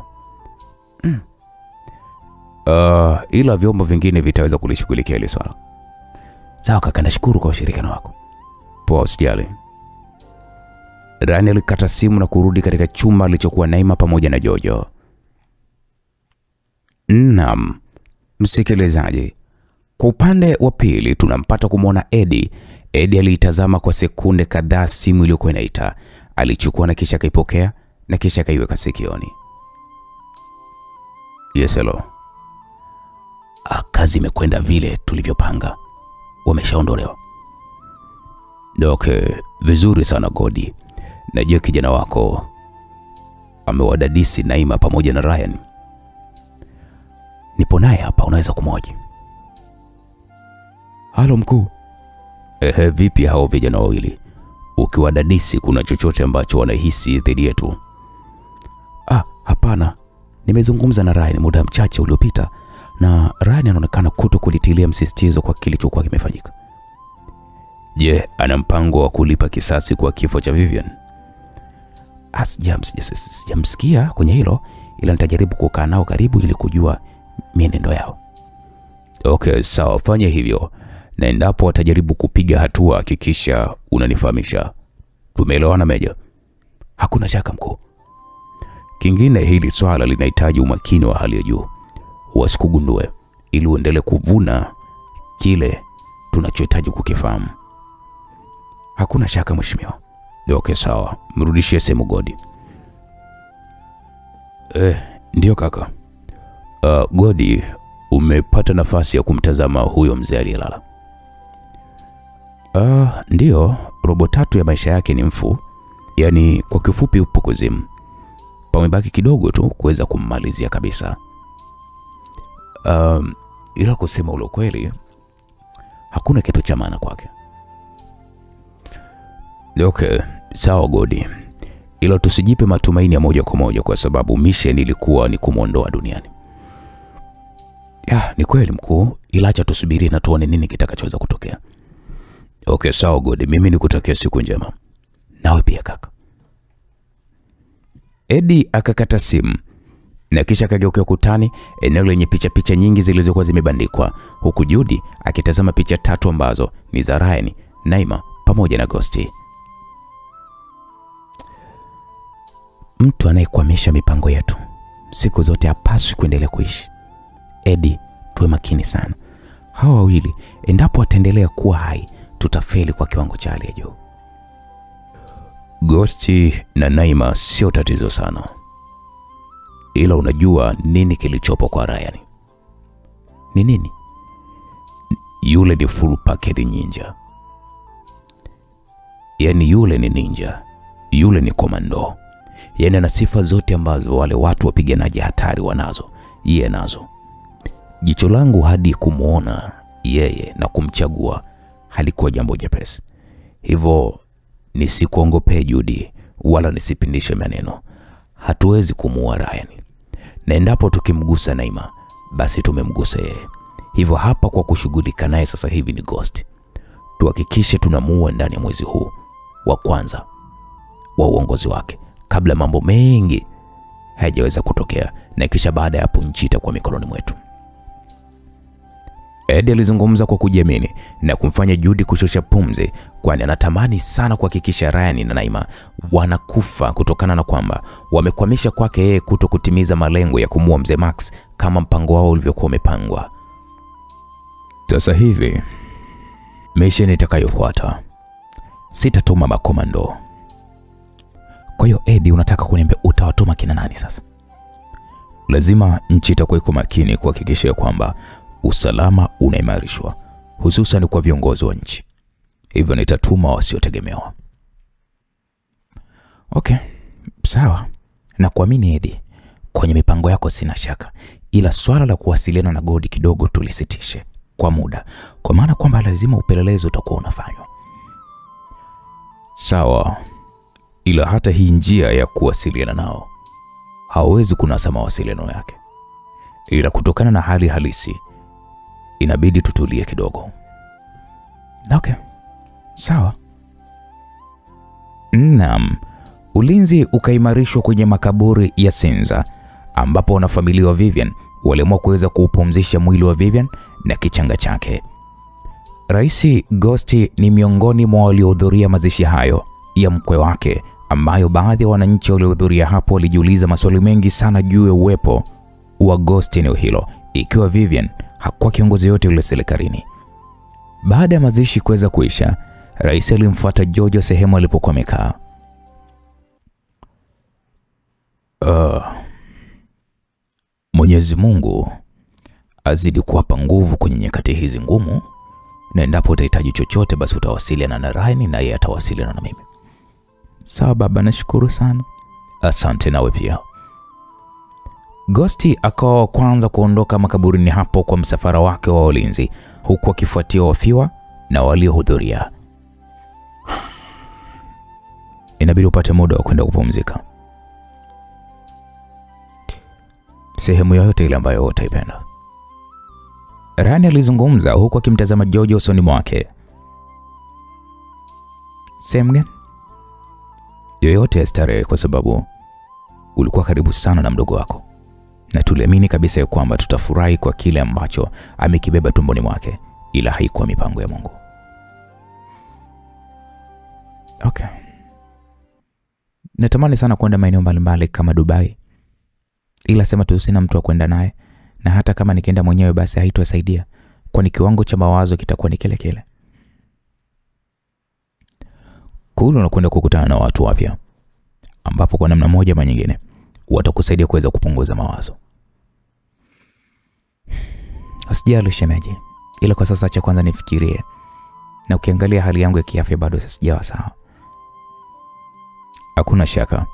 Ila vyombo vingine vitaweza kulishughulikia ile swala. Sawa kaka, nashukuru kwa ushirikiano wako. Poa, usijali. Ryan alikata simu na kurudi katika chumba alichokuwa Naima pamoja na Jojo. Naam, msikilizaji. Kwa upande wa pili tunampata kumwona Eddie. Eddie aliitazama kwa sekunde kadhaa simu iliyokuwa inaita. Alichukua na kisha kaipokea na kisha kaiweka sikioni. Yes, hello. Kazi imekwenda vile tulivyopanga. Wameshaondolewa. Okay, vizuri sana Godi. Najua kijana wako amewadadisi Naima pamoja na Ryan. Nipo naye hapa, unaweza kumhoji. Halo mkuu. Vipi hao vijana wawili? Ukiwadadisi kuna chochote ambacho wanahisi dhidi yetu? Hapana. Nimezungumza na Ryan muda mchache uliopita na Ryan anaonekana kutokulitilia msisitizo kwa kilichokuwa kimefanyika. Je, ana mpango wa kulipa kisasi kwa kifo cha Vivian? Sijamsikia kwenye hilo, ila nitajaribu kukaa nao karibu ili kujua mienendo yao. Okay, sawa, fanya hivyo. Na endapo watajaribu kupiga hatua hakikisha unanifahamisha. Tumeelewana Meja? Hakuna shaka mkuu. Kingine, hili swala linahitaji umakini wa hali ya juu. Wasikugundue ili uendelee kuvuna kile tunachohitaji kukifahamu. Hakuna shaka mheshimiwa. Okay, sawa. Mrudishie simu Godi. Ndio kaka. Godi, umepata nafasi ya kumtazama huyo mzee aliyelala? Ndio, robo tatu ya maisha yake ni mfu. Yaani kwa kifupi upo kuzimu. Pamebaki kidogo tu kuweza kummalizia kabisa. Ila kusema ule kweli hakuna kitu cha maana kwake. Okay, sawa Godi. Ila tusijipe matumaini ya moja kwa moja kwa sababu mission ilikuwa ni kumuondoa duniani. Ni kweli mkuu, ila acha tusubiri na tuone nini kitakachoweza kutokea. Okay, sawa Godi. Mimi nikutakia siku njema. Nawe pia kaka. Eddie akakata simu na kisha akageuka ukutani, eneo lenye picha nyingi zilizokuwa zimebandikwa, huku Judy akitazama picha 3 ambazo ni za Ryan, Naima pamoja na Ghosti. Mtu anayekwamisha mipango yetu siku zote hapaswi kuendelea kuishi. Eddie, tuwe makini sana. Hawa wawili endapo wataendelea kuwa hai, tutafeli kwa kiwango cha hali ya juu. Ghosti na Naima sio tatizo sana. Ila unajua nini kilichopo kwa Ryan? Ni nini? Yule ni full package ninja. Yaani yule ni ninja. Yule ni komando. Yaani ana sifa zote ambazo wale watu wapiganaji hatari wanazo. Yeye nazo. Jicho langu hadi kumuona yeye na kumchagua halikuwa jambo jepesi. Hivyo nisikuongope Judy wala nisipindishe maneno. Hatuwezi kumuua Ryan. Na endapo tukimgusa Naima, basi tumemgusa yeye. Hivyo hapa kwa kushughulika naye sasa hivi ni Ghost. Tuhakikishe tunamuua ndani ya mwezi huu wa kwanza wa uongozi wake kabla mambo mengi hayajaweza kutokea, na kisha baada ya hapo nchi itakuwa mikononi mwetu. Eddie alizungumza kwa kujiamini na kumfanya Judy kushusha pumzi, kwani anatamani sana kuhakikisha Ryan na Naima wanakufa kutokana na kwamba wamekwamisha kwake yeye kutokutimiza malengo ya kumuua mzee Max kama mpango wao ulivyokuwa umepangwa. Sasa hivi mission itakayofuata, sitatuma makomando. Kwa hiyo Eddie, unataka kuniambia utawatuma kina nani sasa? Lazima nchi itakuwa iko makini kuhakikisha kwamba usalama unaimarishwa, hususan kwa viongozi wa nchi. Hivyo nitatuma wasiotegemewa. Okay, sawa. Na kuamini Eddie, kwenye mipango yako sina shaka, ila swala la kuwasiliana na Godi kidogo tulisitishe kwa muda, kwa maana kwamba lazima upelelezi utakuwa unafanywa. Sawa. Ila hata hii njia ya kuwasiliana nao hawezi kunasa mawasiliano yake. Ila kutokana na hali halisi inabidi tutulie kidogo. Okay. Sawa. Naam. Ulinzi ukaimarishwa kwenye makaburi ya Sinza ambapo wanafamilia wa Vivian waliamua kuweza kuupumzisha mwili wa Vivian na kichanga chake. Rais Ghost ni miongoni mwa waliohudhuria mazishi hayo ya mkwe wake, ambayo baadhi ya wananchi waliohudhuria hapo walijiuliza maswali mengi sana juu ya uwepo wa Ghost eneo hilo, ikiwa Vivian hakuwa kiongozi yote yule serikalini. Baada ya mazishi kuweza kuisha, rais alimfuata Jojo sehemu alipokuwa amekaa. Mwenyezi Mungu azidi kuwapa nguvu kwenye nyakati hizi ngumu, na endapo utahitaji chochote basi utawasiliana na Ryan na yeye atawasiliana na mimi. Sawa baba, nashukuru sana. Asante nawe pia. Ghost akawa kwanza kuondoka makaburini hapo kwa msafara wake wa ulinzi, huku akifuatia wafiwa na waliohudhuria. Inabidi upate muda wa kwenda kupumzika. Sehemu yoyote ile ambayo utaipenda. Ryan alizungumza huku akimtazama Jojo usoni mwake. Sehemu gani? Yoyote ya starehe, kwa sababu ulikuwa karibu sana na mdogo wako. Na tuliamini kabisa ya kwamba tutafurahi kwa kile ambacho amekibeba tumboni mwake, ila haikuwa mipango ya Mungu. Okay. Natamani sana kwenda maeneo mbalimbali kama Dubai, ila sema tu sina mtu wa kwenda naye, na hata kama nikienda mwenyewe basi haitosaidia, kwani kiwango cha mawazo kitakuwa ni kile kile. Kule unakwenda kukutana na watu wapya, ambapo kwa namna moja ama nyingine watakusaidia kuweza kupunguza mawazo. Usijali shemeji, ila kwa sasa cha kwanza nifikirie, na ukiangalia hali yangu ya kiafya bado sijawa sawa. Hakuna shaka,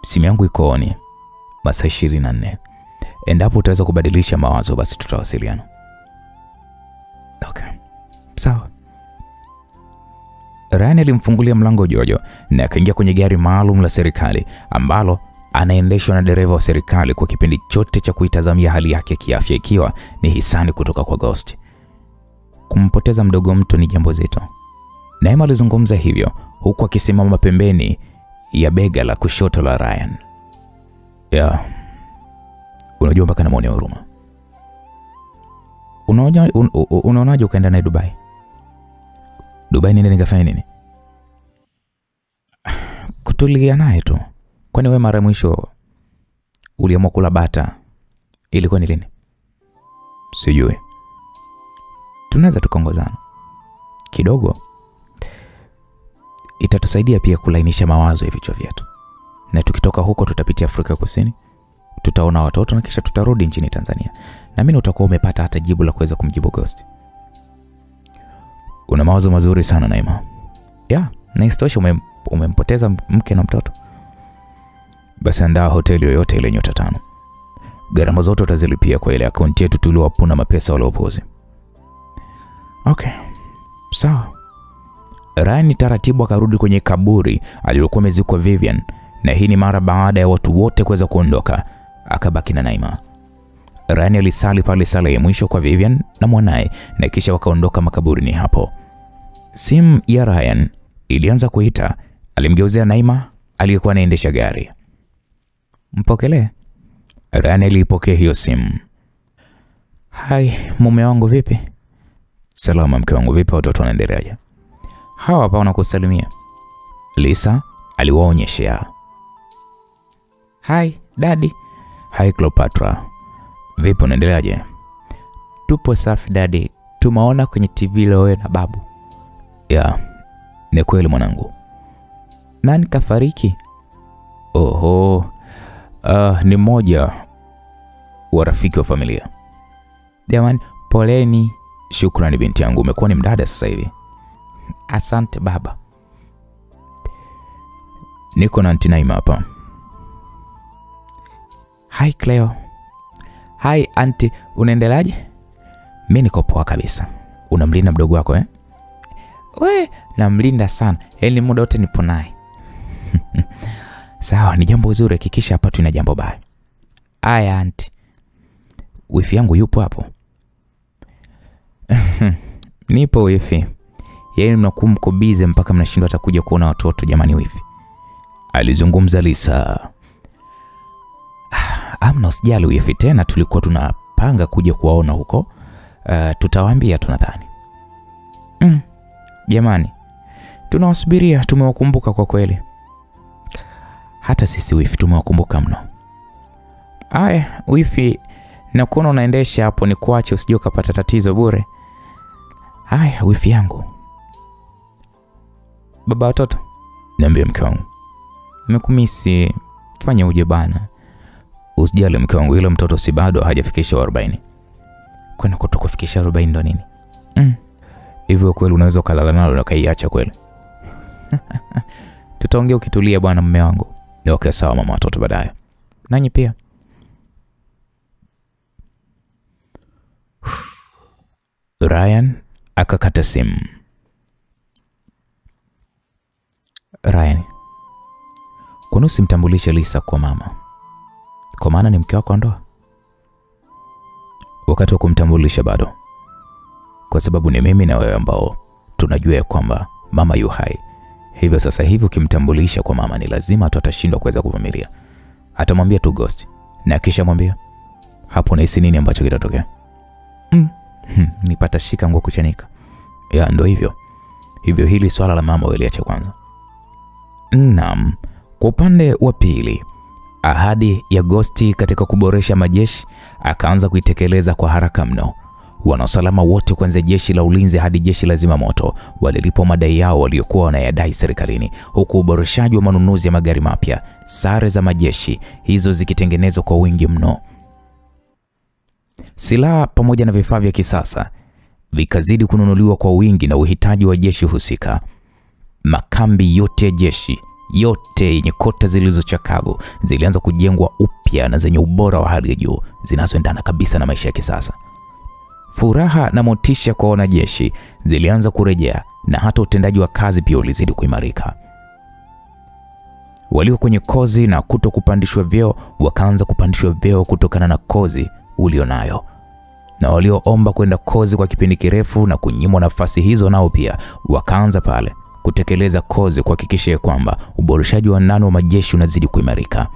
simu yangu iko on masaa 24. Endapo utaweza kubadilisha mawazo basi tutawasiliana. Okay. Sawa. Ryan alimfungulia mlango Jojo na akaingia kwenye gari maalum la serikali ambalo anaendeshwa na dereva wa serikali kwa kipindi chote cha kuitazamia hali yake kiafya, ikiwa ni hisani kutoka kwa Ghost. Kumpoteza mdogo mtu ni jambo zito. Naima alizungumza hivyo huku akisimama pembeni ya bega la kushoto la Ryan. Unajua mpaka namuonea huruma. Unaonaje ukaenda naye Dubai? Dubai nini nikafanya nini? Kutulia naye tu. Kwani wewe mara mwisho uliamua kula bata ilikuwa ni lini? Sijui. Tunaweza tukongozana kidogo, itatusaidia pia kulainisha mawazo ya vichwa vyetu. Na tukitoka huko tutapitia Afrika Kusini, tutaona watoto na kisha tutarudi nchini Tanzania. Na mimi utakuwa umepata hata jibu la kuweza kumjibu Ghost. Una mawazo mazuri sana Naima. Na istosha umempoteza mke na mtoto. Basi andaa hoteli yoyote ile nyota 5. Gharama zote utazilipia kwa ile akaunti yetu tuliowapuna mapesa waliopozi. Okay. Sawa. Ryan taratibu akarudi kwenye kaburi alilokuwa amezikwa Vivian, na hii ni mara baada ya watu wote kuweza kuondoka, akabaki na Naima. Ryan alisali pale sala ya mwisho kwa Vivian na mwanae, na kisha wakaondoka makaburini hapo. Simu ya Ryan ilianza kuita. Alimgeuzea Naima aliyekuwa anaendesha gari. Mpokelee. Ryan alipokea hiyo simu. Hai, mume wangu vipi? Salama mke wangu, vipi watoto wanaendeleaje? Hawa hapa wanakusalimia. Lisa aliwaonyeshea. Hai daddy. Hai Cleopatra. Vipi unaendeleaje? Tupo safi daddy. Tumeona kwenye TV leo wewe na babu. Ni kweli mwanangu. Nani kafariki? Oho. Ni mmoja wa rafiki wa familia. Jamani, poleni. Shukrani binti yangu, umekuwa ni mdada sasa hivi. Asante baba. Niko na Auntie Naima hapa. Hi Cleo. Hi auntie, unaendeleaje? Mimi niko poa kabisa. Unamlinda mdogo wako eh? We, namlinda sana. Yaani muda wote nipo naye. Sawa, ni jambo zuri, hakikisha hapa tuna jambo baya. Aya auntie. Wifi yangu yupo hapo? Nipo wifi. Yaani mnakuwa mko busy mpaka mnashindwa hata kuja kuona watoto jamani wifi. Alizungumza Lisa. Amna usijali wifi, tena tulikuwa tunapanga kuja kuwaona huko. Tutawaambia tunadhani. Jamani, tunawasubiria, tumewakumbuka kwa kweli. Hata sisi wifi tumewakumbuka mno. Aya wifi, na kuona unaendesha hapo ni kuache usije ukapata tatizo bure. Haya wifi yangu. Baba watoto, niambie mke wangu. Nimekumisi, fanya uje bana. Usijali mke wangu, ile mtoto si bado hajafikisha 40. Kwani kutokufikisha 40 ndo nini? Hivyo kweli unaweza kulala nalo na kaiacha kweli? Tutaongea ukitulia bwana mume wangu. Okay sawa mama watoto, baadaye. Nanyi pia. Ryan akakata simu. Ryan, kwani usimtambulishe Lisa kwa mama? Kwa maana ni mke wako ndoa. Wakati wa kumtambulisha bado, kwa sababu ni mimi na wewe ambao tunajua ya kwamba mama yu hai. Hivyo sasa hivi ukimtambulisha kwa mama ni lazima tutashindwa kuweza kuvumilia. Atamwambia tu Ghost, na kisha mwambia hapo nahisi nini ambacho kitatokea? Nipata shika nguo kuchanika. Ya ndio hivyo. Hivyo hili swala la mama waliacha kwanza. Naam, kwa upande wa pili, ahadi ya Ghost katika kuboresha majeshi akaanza kuitekeleza kwa haraka mno. Wanaosalama wote kuanzia jeshi la ulinzi hadi jeshi la zimamoto walilipwa madai yao waliokuwa wanayadai serikalini, huku uboreshaji wa manunuzi ya magari mapya, sare za majeshi hizo zikitengenezwa kwa wingi mno. Silaha pamoja na vifaa vya kisasa vikazidi kununuliwa kwa wingi na uhitaji wa jeshi husika. Makambi yote ya jeshi, yote yenye kota zilizochakavu, zilianza kujengwa upya na zenye ubora wa hali ya juu, zinazoendana kabisa na maisha ya kisasa. Furaha na motisha kwa wanajeshi zilianza kurejea, na hata utendaji wa kazi pia ulizidi kuimarika. Walio kwenye kozi na kuto kupandishwa vyeo wakaanza kupandishwa vyeo kutokana na kozi ulionayo, na walioomba kwenda kozi kwa kipindi kirefu na kunyimwa nafasi hizo nao pia wakaanza pale kutekeleza kozi kuhakikisha kwamba uboreshaji wa ndani wa majeshi unazidi kuimarika.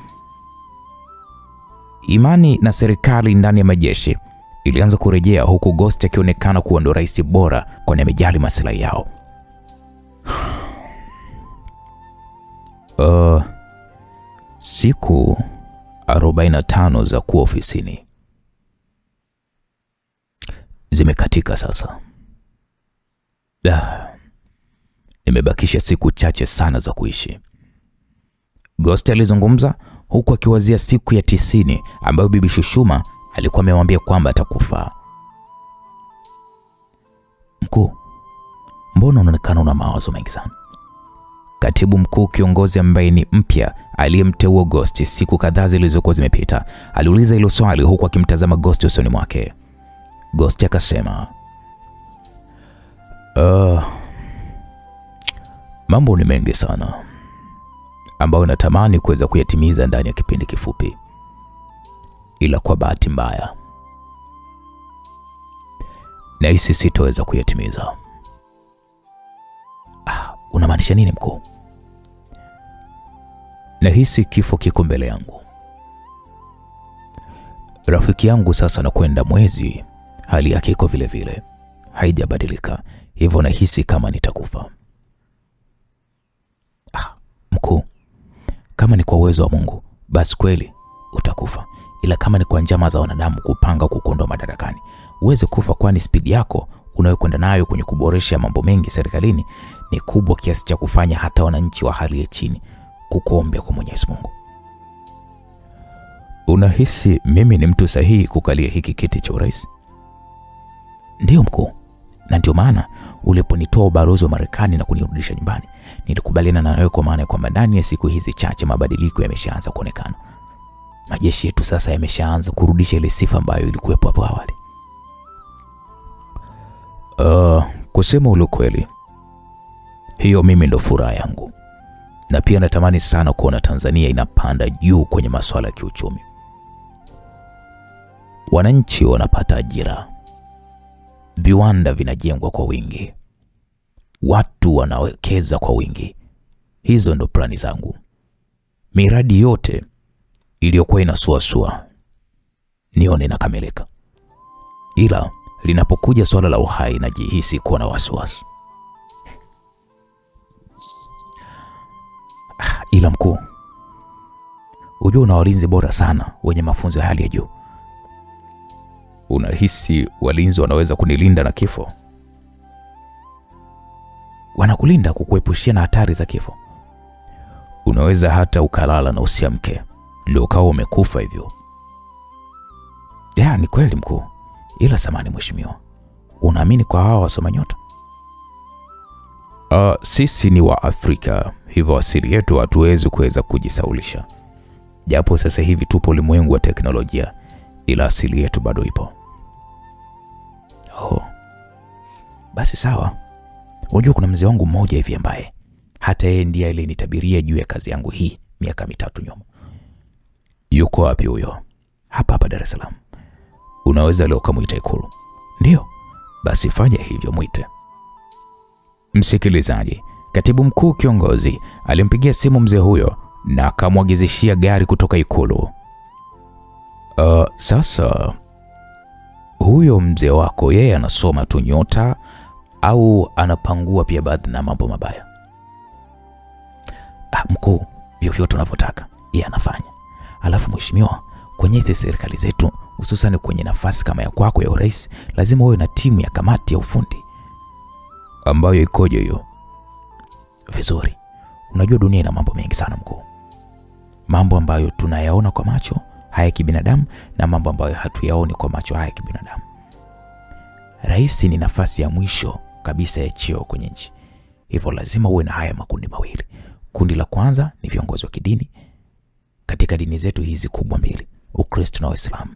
Imani na serikali ndani ya majeshi ilianza kurejea, huku Ghost akionekana kuwa ndo rais bora kwani amejali maslahi yao. Siku 45 za kuwa ofisini zimekatika sasa. Nimebakisha siku chache sana za kuishi. Ghost alizungumza huku akiwazia siku ya 90 ambayo Bibi Shushuma alikuwa amemwambia kwamba atakufa. Mkuu, mbona unaonekana una mawazo mengi sana? Katibu mkuu kiongozi ambaye ni mpya aliyemteua Ghost siku kadhaa zilizokuwa zimepita aliuliza hilo swali huku akimtazama Ghost usoni mwake. Ghost akasema, mambo ni mengi sana ambayo natamani kuweza kuyatimiza ndani ya kipindi kifupi, ila kwa bahati mbaya nahisi sitoweza kuyatimiza. Unamaanisha nini mkuu? Nahisi kifo kiko mbele yangu. Rafiki yangu sasa na kwenda mwezi, hali yake iko vile vile, haijabadilika, hivyo nahisi kama nitakufa. Mkuu, kama ni kwa uwezo wa Mungu basi kweli utakufa, ila kama ni kwa njama za wanadamu kupanga kukuondoa madarakani uweze kufa, kwani speed yako unayokwenda nayo kwenye kuboresha mambo mengi serikalini ni kubwa kiasi cha kufanya hata wananchi wa hali ya chini kukuombea kwa Mwenyezi Mungu. Unahisi mimi ni mtu sahihi kukalia hiki kiti cha urais? Ndio mkuu, na ndio maana uliponitoa ubalozi wa Marekani na kunirudisha nyumbani nilikubaliana na wewe, kwa maana ya kwamba ndani ya siku hizi chache mabadiliko yameshaanza kuonekana. Majeshi yetu sasa yameshaanza kurudisha ile sifa ambayo ilikuwepo hapo awali. Kusema ule kweli, hiyo mimi ndo furaha yangu, na pia natamani sana kuona Tanzania inapanda juu kwenye masuala ya kiuchumi. Wananchi wanapata ajira, viwanda vinajengwa kwa wingi, watu wanawekeza kwa wingi. Hizo ndo plani zangu. Miradi yote iliyokuwa inasuasua nione inakamilika. Ila linapokuja swala la uhai najihisi kuwa na wasiwasi. Ila mkuu, unajua una walinzi bora sana wenye mafunzo ya hali ya juu. Unahisi walinzi wanaweza kunilinda na kifo? Wanakulinda kukuepushia na hatari za kifo. Unaweza hata ukalala na usiamke, ndio ukawa umekufa hivyo. Ya, ni kweli mkuu. Ila samani mheshimiwa, unaamini kwa hawa wasoma nyota? Sisi ni wa Afrika, hivyo asili yetu hatuwezi kuweza kujisaulisha. Japo sasa hivi tupo ulimwengu wa teknolojia, ila asili yetu bado ipo. Basi sawa. Unajua kuna mzee wangu mmoja hivi ambaye hata yeye ndiye alinitabiria juu ya kazi yangu hii miaka 3 nyuma. Yuko wapi huyo? Hapa Dar es Salaam. Unaweza leo kumuita Ikulu? Ndio. Basi fanya hivyo, muite. Msikilizaji, katibu mkuu kiongozi alimpigia simu mzee huyo na akamwagizishia gari kutoka Ikulu. Sasa huyo mzee wako yeye anasoma tu nyota au anapangua pia baadhi na mambo mabaya? Mkuu, vyovyote unavyotaka yeye anafanya. Alafu mheshimiwa, kwenye hizi serikali zetu, hususan kwenye nafasi kama ya kwako ya urais, lazima uwe na timu ya kamati ya ufundi. Ambayo ikoje hiyo? Vizuri. Unajua dunia ina mambo mengi sana mkuu. Mambo ambayo tunayaona kwa macho haya kibinadamu na mambo ambayo hatuyaoni kwa macho haya kibinadamu. Rais ni nafasi ya mwisho kabisa ya cheo kwenye nchi. Hivyo lazima uwe na haya makundi mawili. Kundi la kwanza ni viongozi wa kidini katika dini zetu hizi kubwa mbili, Ukristo na Uislamu.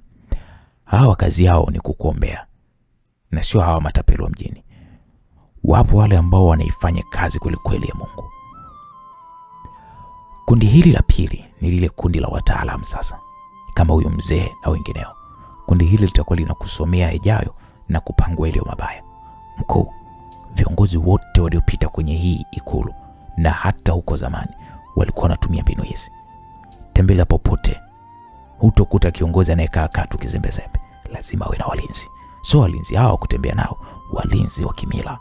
Hawa kazi yao ni kukuombea, na sio hawa matapeli wa mjini. Wapo wale ambao wanaifanya kazi kweli kweli ya Mungu. Kundi hili la pili ni lile kundi la wataalamu sasa, kama huyo mzee na wengineo. Kundi hili litakuwa linakusomea yajayo na kupangwa ile mabaya. Mkuu, viongozi wote waliopita kwenye hii Ikulu na hata huko zamani walikuwa wanatumia mbinu hizi. Tembelea popote, hutokuta kiongozi anayekaa tu kizembezembe. Lazima awe na walinzi. So walinzi hao kutembea nao, walinzi wa kimila.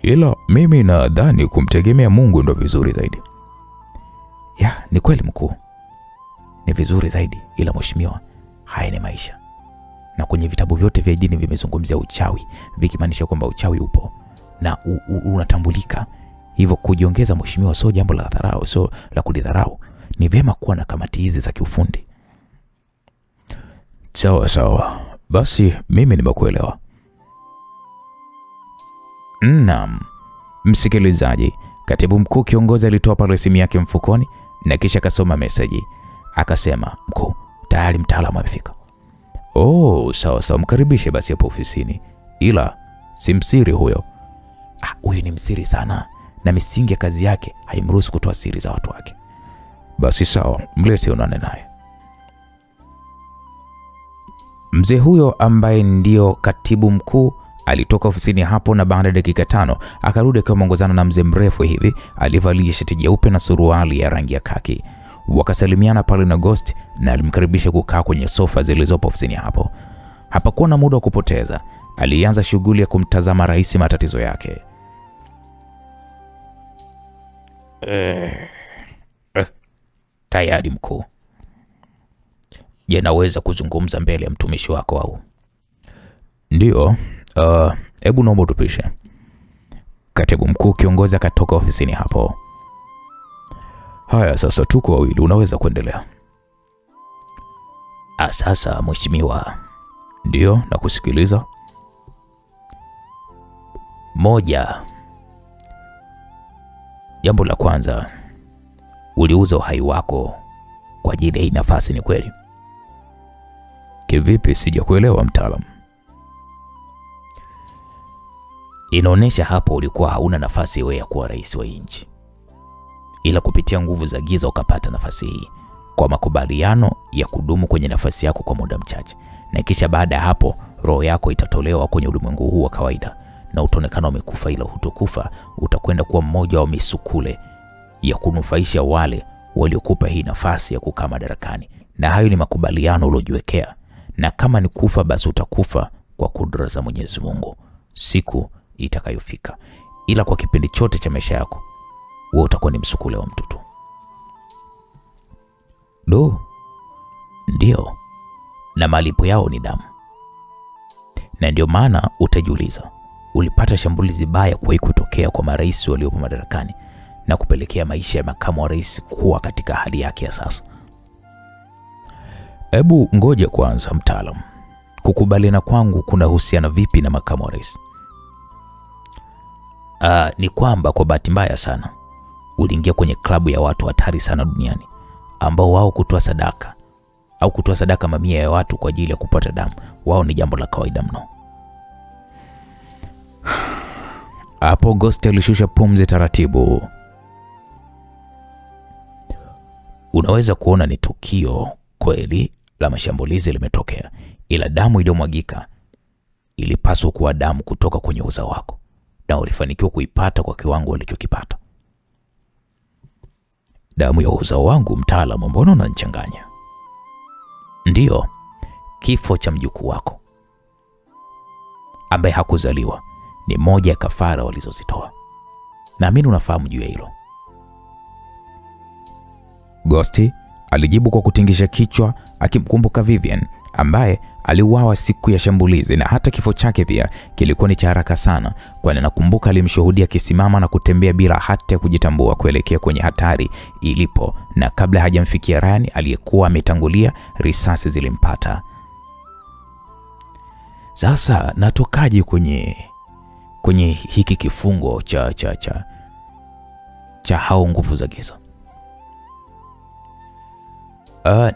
Ila mimi nadhani kumtegemea Mungu ndo vizuri zaidi. Ya, ni kweli mkuu. Ni vizuri zaidi, ila mheshimiwa, haya ni maisha. Na kwenye vitabu vyote vya dini vimezungumzia uchawi, vikimaanisha kwamba uchawi upo na unatambulika. Hivyo kujiongeza mheshimiwa sio jambo la dharau, sio la kulidharau. Ni vyema kuwa na kamati hizi za kiufundi. Sawa. Basi mimi nimekuelewa. Naam. Msikilizaji, katibu mkuu kiongozi alitoa pale simu yake mfukoni na kisha akasoma message. Akasema, mkuu, tayari mtaalamu amefika. Sawa, mkaribishe basi hapo ofisini. Ila si msiri huyo. Huyo ni msiri sana, na misingi ya kazi yake haimruhusu kutoa siri za watu wake. Basi sawa, mlete unane naye. Mzee huyo ambaye ndio katibu mkuu alitoka ofisini hapo, na baada ya dakika 5 akarudi akiwa ameongozana na mzee mrefu hivi alivalia shati jeupe na suruali ya rangi ya kaki. Wakasalimiana pale na Ghost na alimkaribisha kukaa kwenye sofa zilizopo ofisini hapo. Hapakuwa na muda wa kupoteza. Alianza shughuli ya kumtazama rais matatizo yake. Tayari mkuu. Je, naweza kuzungumza mbele ya mtumishi wako au? Ndio. Hebu naomba utupishe. Katibu mkuu kiongozi akatoka ofisini hapo. Haya, sasa tuko wawili, unaweza kuendelea. Sasa mheshimiwa. Ndio, na kusikiliza. Moja. Jambo la kwanza, uliuza uhai wako kwa ajili ya hii nafasi, ni kweli? Kivipi? Sijakuelewa mtaalamu. Inaonesha hapo ulikuwa hauna nafasi wewe ya kuwa rais wa nchi, ila kupitia nguvu za giza ukapata nafasi hii kwa makubaliano ya kudumu kwenye nafasi yako kwa muda mchache, na kisha baada ya hapo roho yako itatolewa kwenye ulimwengu huu wa kawaida na utaonekana umekufa, ila hutokufa. Utakwenda kuwa mmoja wa misukule ya kunufaisha wale waliokupa hii nafasi ya kukaa madarakani, na hayo ni makubaliano uliojiwekea. Na kama ni kufa, basi utakufa kwa kudra za Mwenyezi Mungu siku itakayofika, ila kwa kipindi chote cha maisha yako wewe utakuwa ni msukule wa mtu tu. Ndio, na malipo yao ni damu. Na ndio maana utajiuliza, ulipata shambulizi baya kwa kutokea kwa marais waliopo madarakani na kupelekea maisha ya makamu wa rais kuwa katika hali yake ya sasa. Hebu ngoja kwanza mtaalamu, kukubaliana kwangu kuna husiana vipi na makamu wa rais? Ni kwamba kwa bahati mbaya sana uliingia kwenye klabu ya watu hatari sana duniani, ambao wao kutoa sadaka mamia ya watu kwa ajili ya kupata damu, wao ni jambo la kawaida mno. Hapo Ghost alishusha pumzi taratibu. Unaweza kuona ni tukio kweli la mashambulizi limetokea, ila damu iliyomwagika ilipaswa kuwa damu kutoka kwenye uzao wako, na ulifanikiwa kuipata kwa kiwango ulichokipata. Damu ya uzao wangu mtaalamu, mbona unanichanganya? Ndiyo, kifo cha mjukuu wako ambaye hakuzaliwa ni moja ya kafara walizozitoa. Naamini unafahamu juu ya hilo. Ghost alijibu kwa kutingisha kichwa, akimkumbuka Vivian ambaye aliuawa siku ya shambulizi, na hata kifo chake pia kilikuwa ni cha haraka sana, kwani nakumbuka alimshuhudia akisimama na kutembea bila hata kujitambua kuelekea kwenye hatari ilipo, na kabla hajamfikia Ryan aliyekuwa ametangulia, risasi zilimpata. Sasa natokaje kwenye hiki kifungo cha hao nguvu za giza?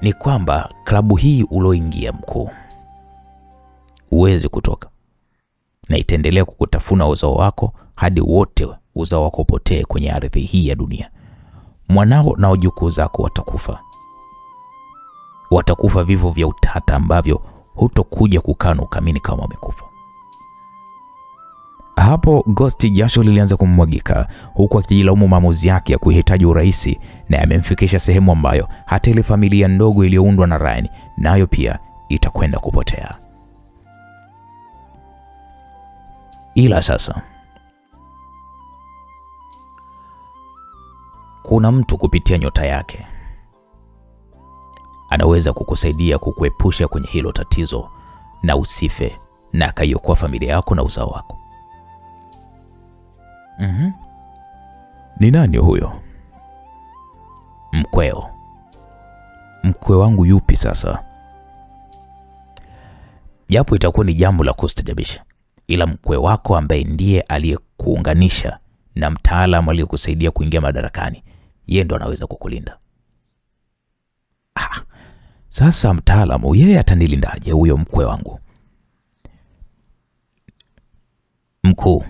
Ni kwamba klabu hii uloingia mkuu, uweze kutoka, na itaendelea kukutafuna uzao wako hadi wote uzao wako potee kwenye ardhi hii ya dunia. Mwanao na wajukuu zako watakufa vifo vya utata ambavyo hutokuja kukana ukamini kama wamekufa. Hapo Ghost jasho lilianza kumwagika, huku akijilaumu maamuzi yake ya kuhitaji urais, na amemfikisha sehemu ambayo hata ile familia ndogo iliyoundwa na Ryan nayo pia itakwenda kupotea. Ila sasa kuna mtu kupitia nyota yake anaweza kukusaidia kukuepusha kwenye hilo tatizo na usife, na akaiokoa familia yako na uzao wako. Ni nani huyo? Mkweo. Mkwe wangu yupi sasa? Japo itakuwa ni jambo la kustajabisha, ila mkwe wako ambaye ndiye aliyekuunganisha na mtaalamu aliyekusaidia kuingia madarakani, yeye ndo anaweza kukulinda. Sasa mtaalamu yeye atanilindaje huyo mkwe wangu? Mkuu,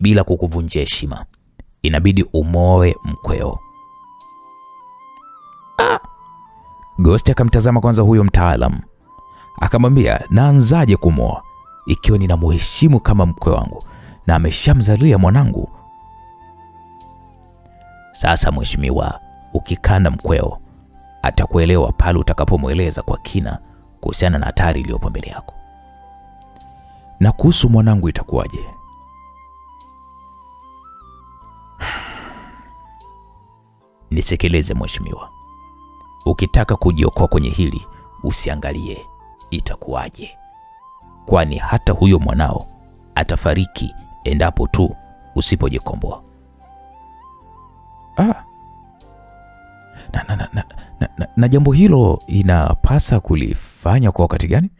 bila kukuvunjia heshima, inabidi umoe mkweo. Ghost akamtazama kwanza huyo mtaalamu, akamwambia, naanzaje kumoa ikiwa ninamheshimu kama mkwe wangu na ameshamzalia mwanangu? Sasa mheshimiwa, ukikana mkweo atakuelewa pale utakapomweleza kwa kina kuhusiana na hatari iliyopo mbele yako. Na kuhusu mwanangu itakuwaje? Nisikilize mheshimiwa, ukitaka kujiokoa kwenye hili usiangalie itakuwaje, kwani hata huyo mwanao atafariki endapo tu usipojikomboa. Na jambo hilo inapasa kulifanya kwa wakati gani?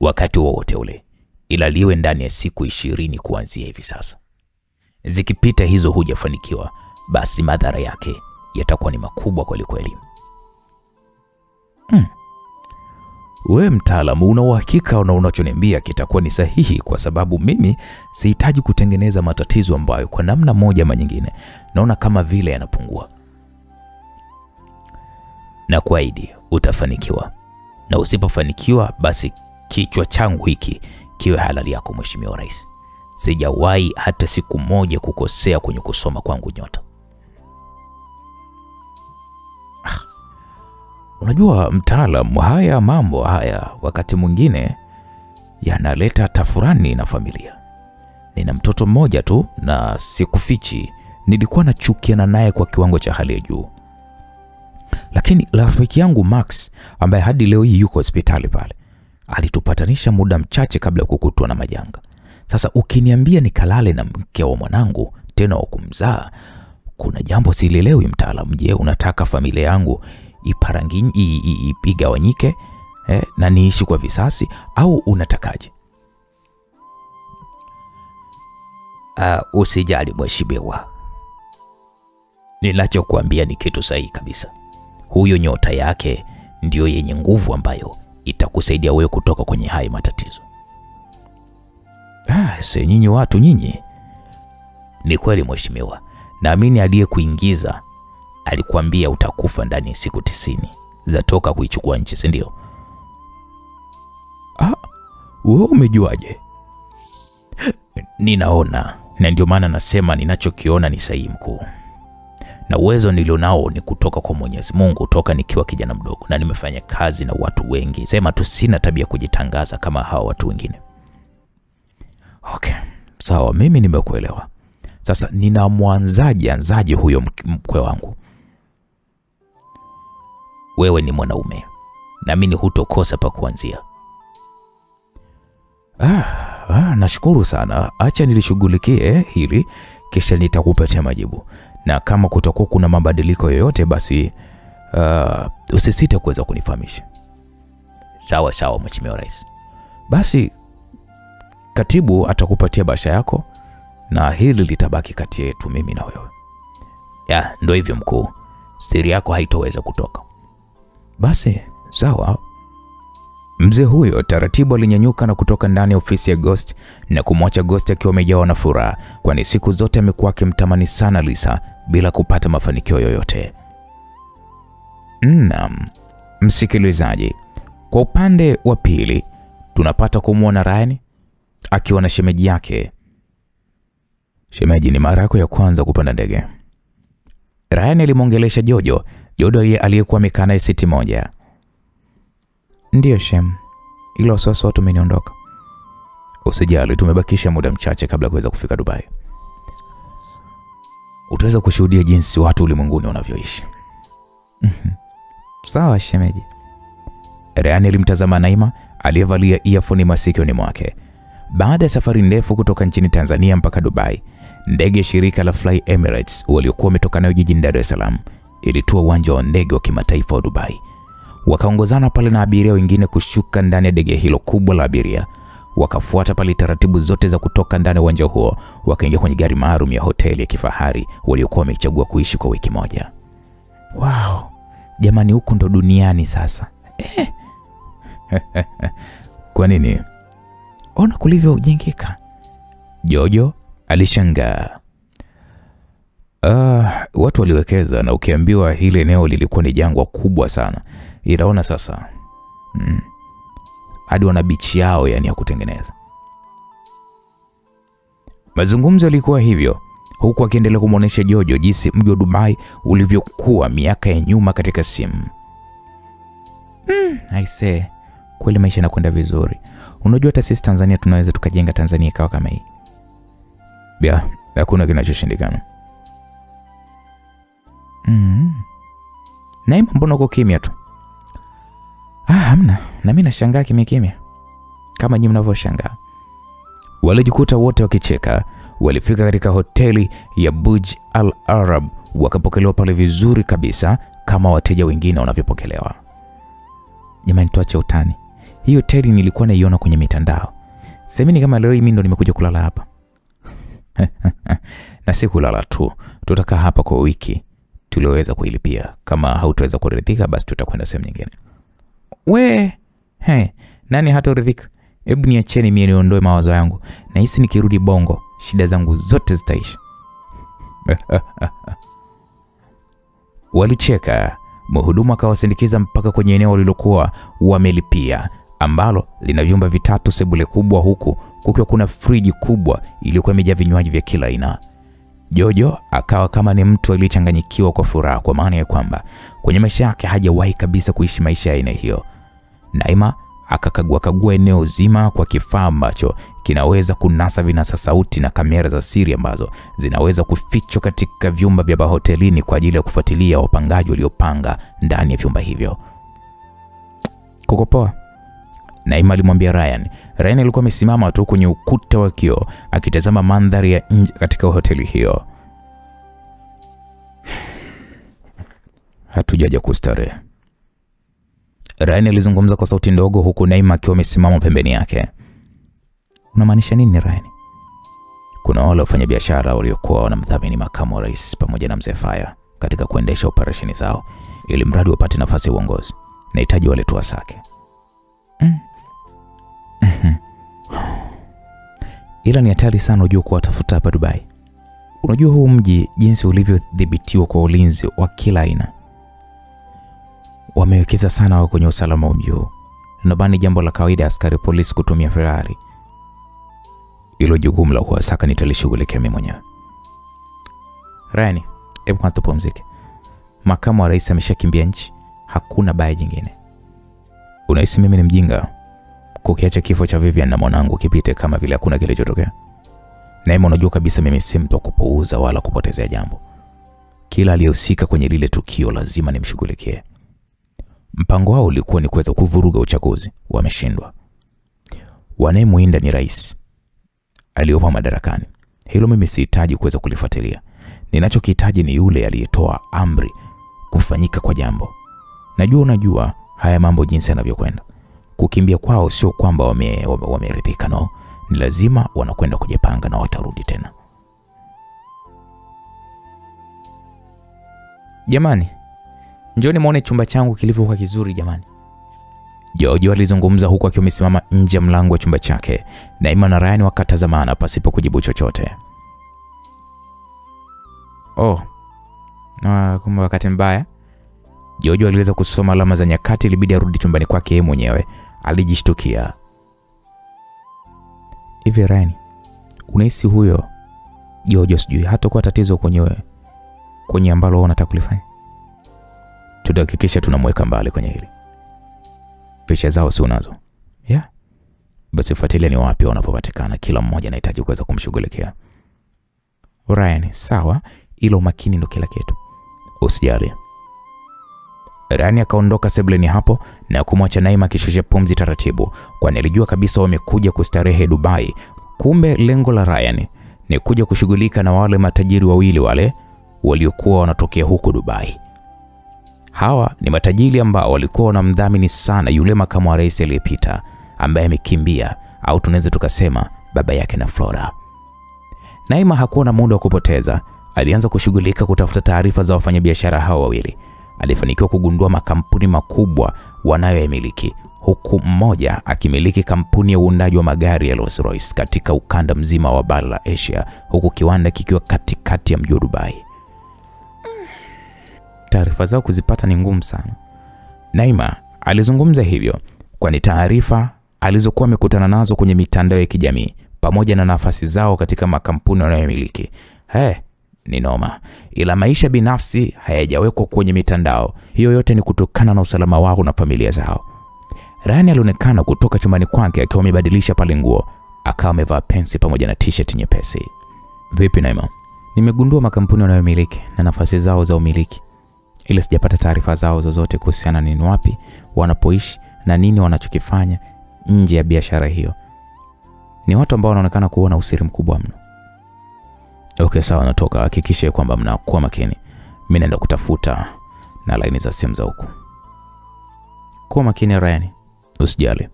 Wakati wowote ule, ila liwe ndani ya siku 20 kuanzia hivi sasa. Zikipita hizo hujafanikiwa, basi madhara yake yatakuwa ni makubwa kweli kweli. Wewe mtaalamu, una uhakika na unachoniambia kitakuwa ni sahihi? Kwa sababu mimi sihitaji kutengeneza matatizo ambayo kwa namna moja ama nyingine naona kama vile yanapungua. Na kuahidi utafanikiwa, na usipofanikiwa basi kichwa changu hiki kiwe halali yako Mheshimiwa Rais. Sijawahi hata siku moja kukosea kwenye kusoma kwangu nyota. Unajua mtaalamu, haya mambo haya wakati mwingine yanaleta tafurani na familia. Nina mtoto mmoja tu na sikufichi, nilikuwa nachukiana naye kwa kiwango cha hali ya juu. Lakini rafiki yangu Max, ambaye hadi leo hii yuko hospitali pale, alitupatanisha muda mchache kabla ya kukutwa na majanga. Sasa ukiniambia nikalale na mke wa mwanangu tena wa kumzaa, kuna jambo sielewi mtaalamu. Je, unataka familia yangu igawanyike na niishi kwa visasi au unatakaje? Usijali Mheshimiwa. Ninachokuambia ni kitu sahihi kabisa. Huyo nyota yake ndio yenye nguvu ambayo itakusaidia wewe kutoka kwenye haya matatizo. Si nyinyi watu nyinyi. Ni kweli Mheshimiwa. Naamini aliyekuingiza alikwambia utakufa ndani ya siku 90 za toka kuichukua nchi, si ndio? Wewe umejuaje? Ninaona, na ndio maana nasema ninachokiona ni sahihi mkuu. Na uwezo nilionao ni kutoka kwa Mwenyezi Mungu toka nikiwa kijana mdogo, na nimefanya kazi na watu wengi. Sema tu sina tabia kujitangaza kama hao watu wengine. Okay, sawa, mimi nimekuelewa. Sasa anzaje huyo mkwe wangu? Wewe ni mwanaume, na mimi hutokosa pa kuanzia. Nashukuru sana. Acha nilishughulikie hili kisha nitakupatia majibu. Na kama kutakuwa kuna mabadiliko yoyote basi usisite kuweza kunifahamisha. Sawa Mheshimiwa Rais. Basi katibu atakupatia basha yako na hili litabaki kati yetu mimi na wewe. Ndio hivyo mkuu. Siri yako haitoweza kutoka. Basi sawa. Mzee huyo taratibu alinyanyuka na kutoka ndani ya ofisi ya Ghost na kumwacha Ghost akiwa amejawa na furaha, kwani siku zote amekuwa akimtamani sana Lisa bila kupata mafanikio yoyote. Naam, msikilizaji, kwa upande wa pili tunapata kumwona Ryan akiwa na shemeji yake. Shemeji, ni mara yako ya kwanza kupanda ndege? Ryan alimwongelesha Jojo yeye aliyekuwa amekaa naye siti moja. Ndiyo shem, ila sasa watu wameniondoka. Usijali, tumebakisha muda mchache kabla kuweza kufika Dubai. Utaweza kushuhudia jinsi watu ulimwenguni wanavyoishi. Sawa shemeji. Ryan alimtazama Naima aliyevalia earphone masikioni mwake. Baada ya safari ndefu kutoka nchini Tanzania mpaka Dubai, ndege ya shirika la Fly Emirates waliokuwa wametoka nayo jijini Dar es Salaam ilitua uwanja wa ndege wa kimataifa wa Dubai. Wakaongozana pale na abiria wengine kushuka ndani ya ndege hilo kubwa la abiria. Wakafuata pale taratibu zote za kutoka ndani ya uwanja huo, wakaingia kwenye gari maalum ya hoteli ya kifahari waliokuwa wamechagua kuishi kwa wiki moja. Wow, jamani, huko ndo duniani sasa. Kwa nini? Ona kulivyojengeka. Jojo alishangaa. Watu waliwekeza, na ukiambiwa hili eneo lilikuwa ni jangwa kubwa sana. Itaona sasa. Hadi wana beach yao yani ya kutengeneza. Mazungumzo yalikuwa hivyo, huku akiendelea kumuonesha Jojo jinsi mji wa Dubai ulivyokuwa miaka ya nyuma katika simu. I say, kweli maisha yanakwenda vizuri. Unajua hata sisi Tanzania tunaweza tukajenga Tanzania ikawa kama hii. Hakuna kinachoshindikana. Naima, mbona uko kimya tu? Hamna, na mimi nashangaa kimya kama nyinyi mnavyoshangaa. Walijikuta wote wakicheka. Walifika katika hoteli ya Burj Al Arab, wakapokelewa pale vizuri kabisa kama wateja wengine wanavyopokelewa. Jamani, tuache utani. Hii hoteli nilikuwa naiona kwenye mitandao. Semeni kama leo mimi ndo nimekuja kulala hapa. Na si kulala tu, tutakaa hapa kwa wiki tulioweza kuilipia. Kama hautaweza kuridhika basi tutakwenda sehemu nyingine. Nani hataridhika? Hebu niacheni mimi niondoe mawazo yangu. Na hisi nikirudi Bongo, shida zangu zote zitaisha. Walicheka. Mhudumu akawasindikiza mpaka kwenye eneo walilokuwa wamelipia, ambalo lina vyumba vitatu, sebule kubwa, huku kukiwa kuna friji kubwa iliyokuwa imejaa vinywaji vya kila aina. Jojo akawa kama ni mtu aliyechanganyikiwa kwa furaha, kwa maana ya kwamba kwenye maisha yake hajawahi kabisa kuishi maisha ya aina hiyo. Naima akakagua eneo zima kwa kifaa ambacho kinaweza kunasa vinasa sauti na kamera za siri ambazo zinaweza kufichwa katika vyumba vya hotelini kwa ajili ya kufuatilia wapangaji waliopanga ndani ya vyumba hivyo. Kukopoa, Naima alimwambia Ryan. Ryan alikuwa amesimama tu kwenye ukuta wa kioo akitazama mandhari ya nje katika hoteli hiyo. Hatujaja kustarehe, Ryan alizungumza kwa sauti ndogo huku Naima akiwa amesimama pembeni yake. Unamaanisha nini Ryan? Kuna wale wafanyabiashara waliokuwa wanamdhamini makamu wa rais pamoja na mzee Faya katika kuendesha operesheni zao ili mradi wapate nafasi ya uongozi. Nahitaji wale tu wasake. Ila ni hatari sana unajua kuwatafuta hapa Dubai. Unajua huu mji jinsi ulivyodhibitiwa kwa ulinzi wa kila aina. Wamewekeza sana kwenye usalama wa mji huu. Nadhani jambo la kawaida askari polisi kutumia Ferrari. Hilo jukumu la kuwasaka nitalishughulikia mimi mwenyewe. Ryan, hebu kwanza tupumzike. Makamu wa rais ameshakimbia nchi, hakuna baya jingine. Unahisi mimi ni mjinga kukiacha kifo cha Vivian na mwanangu kipite kama vile hakuna kilichotokea? Naima, unajua kabisa mimi si mtu wa kupuuza wala kupotezea jambo. Kila aliyehusika kwenye lile tukio lazima nimshughulikie. Mpango wao ulikuwa ni kuweza kuvuruga uchaguzi, wameshindwa. Wanayemuinda ni rais aliyopo madarakani. Hilo mimi sihitaji kuweza kulifuatilia. Ninachokihitaji ni yule aliyetoa amri kufanyika kwa jambo. Unajua haya mambo jinsi yanavyokwenda. Kukimbia kwao sio kwamba wameridhika, no. Ni lazima wanakwenda kujipanga na watarudi tena. Jamani, njoni muone chumba changu kilivyokuwa kizuri jamani. Jojo alizungumza huku akiwa amesimama nje ya mlango wa chumba chake. Naima na Ryan wakatazamana pasipo kujibu chochote. Kumbe wakati mbaya. Jojo aliweza kusoma alama za nyakati, ilibidi arudi chumbani kwake yeye mwenyewe. Alijishtukia. Hivi Ryan, unahisi huyo Jojo sijui hatakuwa tatizo kwenye ambalo unataka kulifanya? Tutahakikisha tunamweka mbali kwenye hili. Picha zao si unazo? Yeah. Basi fuatilia ni wapi wanapopatikana, kila mmoja anahitaji kuweza kumshughulikia. Ryan, sawa, ilo makini ndo kila kitu. Usijali. Ryan akaondoka sebuleni hapo na kumwacha Naima akishusha pumzi taratibu, kwani alijua kabisa wamekuja kustarehe Dubai. Kumbe lengo la Ryan ni kuja kushughulika na wale matajiri wawili wale waliokuwa wanatokea huko Dubai. Hawa ni matajiri ambao walikuwa wanamdhamini sana yule makamu wa rais aliyepita ambaye amekimbia, au tunaweza tukasema baba yake na Flora. Naima hakuwa na muda wa kupoteza. Alianza kushughulika kutafuta taarifa za wafanyabiashara hao wawili. Alifanikiwa kugundua makampuni makubwa wanayoyamiliki, huku mmoja akimiliki kampuni ya uundaji wa magari ya Rolls Royce katika ukanda mzima wa bara la Asia, huku kiwanda kikiwa katikati ya mji wa Dubai. Taarifa zao kuzipata ni ngumu sana. Naima alizungumza hivyo kwani taarifa alizokuwa amekutana nazo kwenye mitandao ya kijamii pamoja na nafasi zao katika makampuni wanayomiliki ni noma, ila maisha binafsi hayajawekwa kwenye mitandao. Hiyo yote ni kutokana na usalama wao na familia zao. Ryan alionekana kutoka chumbani kwake akiwa amebadilisha pale nguo, akawa amevaa pensi pamoja na t-shirt nyepesi. Vipi Naima? Nimegundua makampuni wanayomiliki na nafasi zao za umiliki, ila sijapata taarifa zao zozote kuhusiana ni wapi wanapoishi na nini wanachokifanya nje ya biashara hiyo. Ni watu ambao wanaonekana kuwa na usiri mkubwa mno. Okay, sawa, natoka. Hakikisha kwamba mnakuwa makini. Mimi naenda kutafuta na line za simu za huko. Kuwa makini Ryan, usijali.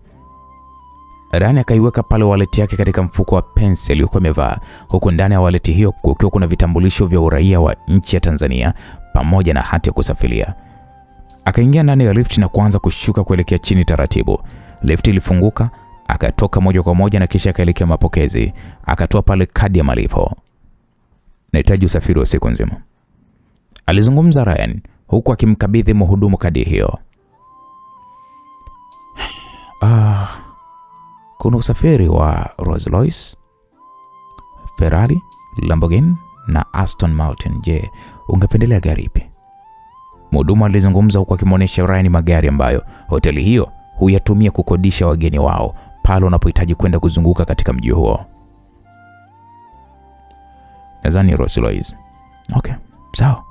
Ryan akaiweka pale wallet yake katika mfuko wa pensi aliyokuwa amevaa, huko ndani ya wallet hiyo kukiwa kuna vitambulisho vya uraia wa nchi ya Tanzania pamoja na hati ya kusafiria. Akaingia ndani ya lift na kuanza kushuka kuelekea chini taratibu. Lift ilifunguka, akatoka moja kwa moja na kisha akaelekea mapokezi. Akatoa pale kadi ya malipo. Nahitaji usafiri wa siku nzima, alizungumza Ryan huku akimkabidhi mhudumu kadi hiyo. kuna usafiri wa Rolls-Royce, Ferrari, Lamborghini na Aston Martin. Je, ungependelea gari ipi? Mhudumu alizungumza huku akimwonyesha Ryan magari ambayo hoteli hiyo huyatumia kukodisha wageni wao pale wanapohitaji kwenda kuzunguka katika mji huo. Nadhani Rolls-Royce. Okay, sawa.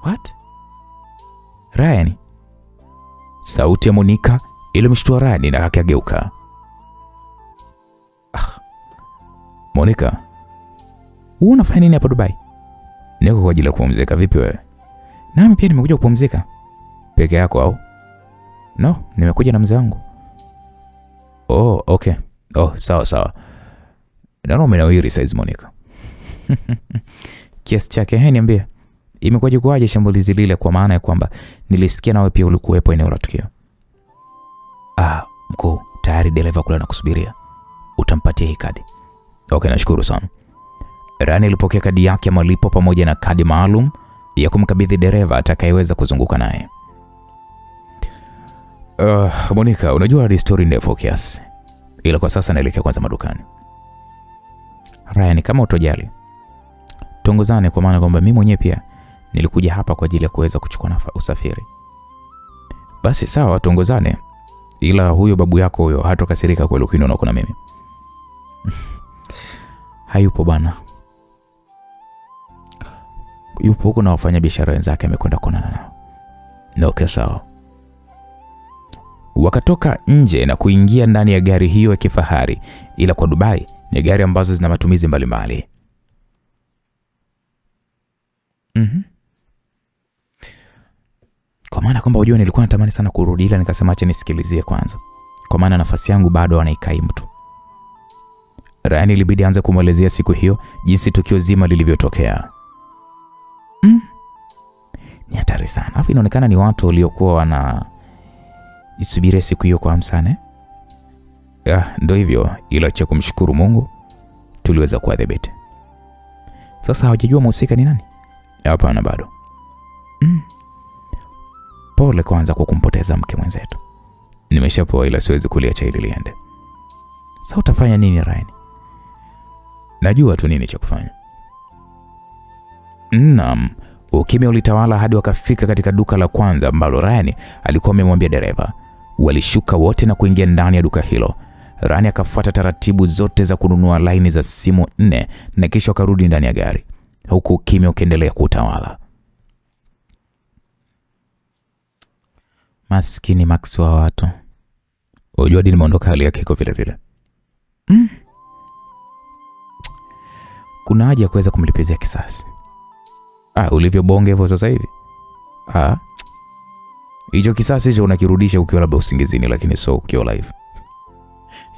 What? Ryan. Sauti ya Monica ilimshtua Ryan na akageuka. Monica, wewe unafanya nini hapa Dubai? Niko kwa ajili ya kupumzika. Vipi wewe? Nami pia nimekuja kupumzika. Peke yako au? No, nimekuja na mzee wangu. Oh, okay. Oh, sawa. Naona umenawiri size Monica. Kiasi chake, niambie. Imekuwaje kwaje shambulizi lile, kwa maana ya kwamba nilisikia nawe pia ulikuwepo eneo la tukio? Mkuu, tayari dereva kule anakusubiria. Utampatia hii kadi. Okay, nashukuru sana. Rani alipokea kadi yake ya malipo pamoja na kadi maalum ya kumkabidhi dereva atakayeweza kuzunguka naye. Monica, unajua hii story ndefu kiasi. Ila kwa sasa naelekea kwanza madukani. Ryan, kama utojali, tuongozane, kwa maana kwamba mimi mwenyewe pia nilikuja hapa kwa ajili ya kuweza kuchukua usafiri. Basi sawa, tuongozane. Ila huyo babu yako huyo hatokasirika kweli ukiniona kuna mimi. Hayupo bana. Yupo huko na wafanya biashara wenzake, amekwenda kuonana nao. Okay, sawa. Wakatoka nje na kuingia ndani ya gari hiyo ya kifahari, ila kwa Dubai ni gari ambazo zina matumizi mbalimbali. Kwa maana kwamba unajua nilikuwa natamani sana kurudi, ila nikasema acha nisikilizie kwanza, kwa maana nafasi yangu bado anaikai mtu. Ryan ilibidi aanze kumwelezea siku hiyo jinsi tukio zima lilivyotokea. Ni hatari sana. Hapo inaonekana ni watu waliokuwa wana isubiri siku hiyo kwa hamsane. Ndio hivyo, ila cha kumshukuru Mungu tuliweza kuadhibiti. Sasa hawajajua mhusika ni nani? Hapana bado. Pole kwanza kwa kumpoteza mke mwenzetu. Nimeshapoa, ila siwezi kuliacha ili liende. Sasa utafanya nini Ryan? Najua tu nini cha kufanya. Naam, ukimya ulitawala hadi wakafika katika duka la kwanza ambalo Ryan alikuwa amemwambia dereva. Walishuka wote na kuingia ndani ya duka hilo. Ryan akafuata taratibu zote za kununua laini za simu 4 na kisha akarudi ndani ya gari, huku ukimya ukiendelea kutawala. Maskini Max wa watu. Unajua dini mondoka hali yake iko vile vile. Kuna haja ya kuweza kumlipizia kisasi. Ulivyobonga hivyo sasa hivi. Hicho kisasi hicho unakirudisha ukiwa labda usingizini, lakini sio ukiwa live.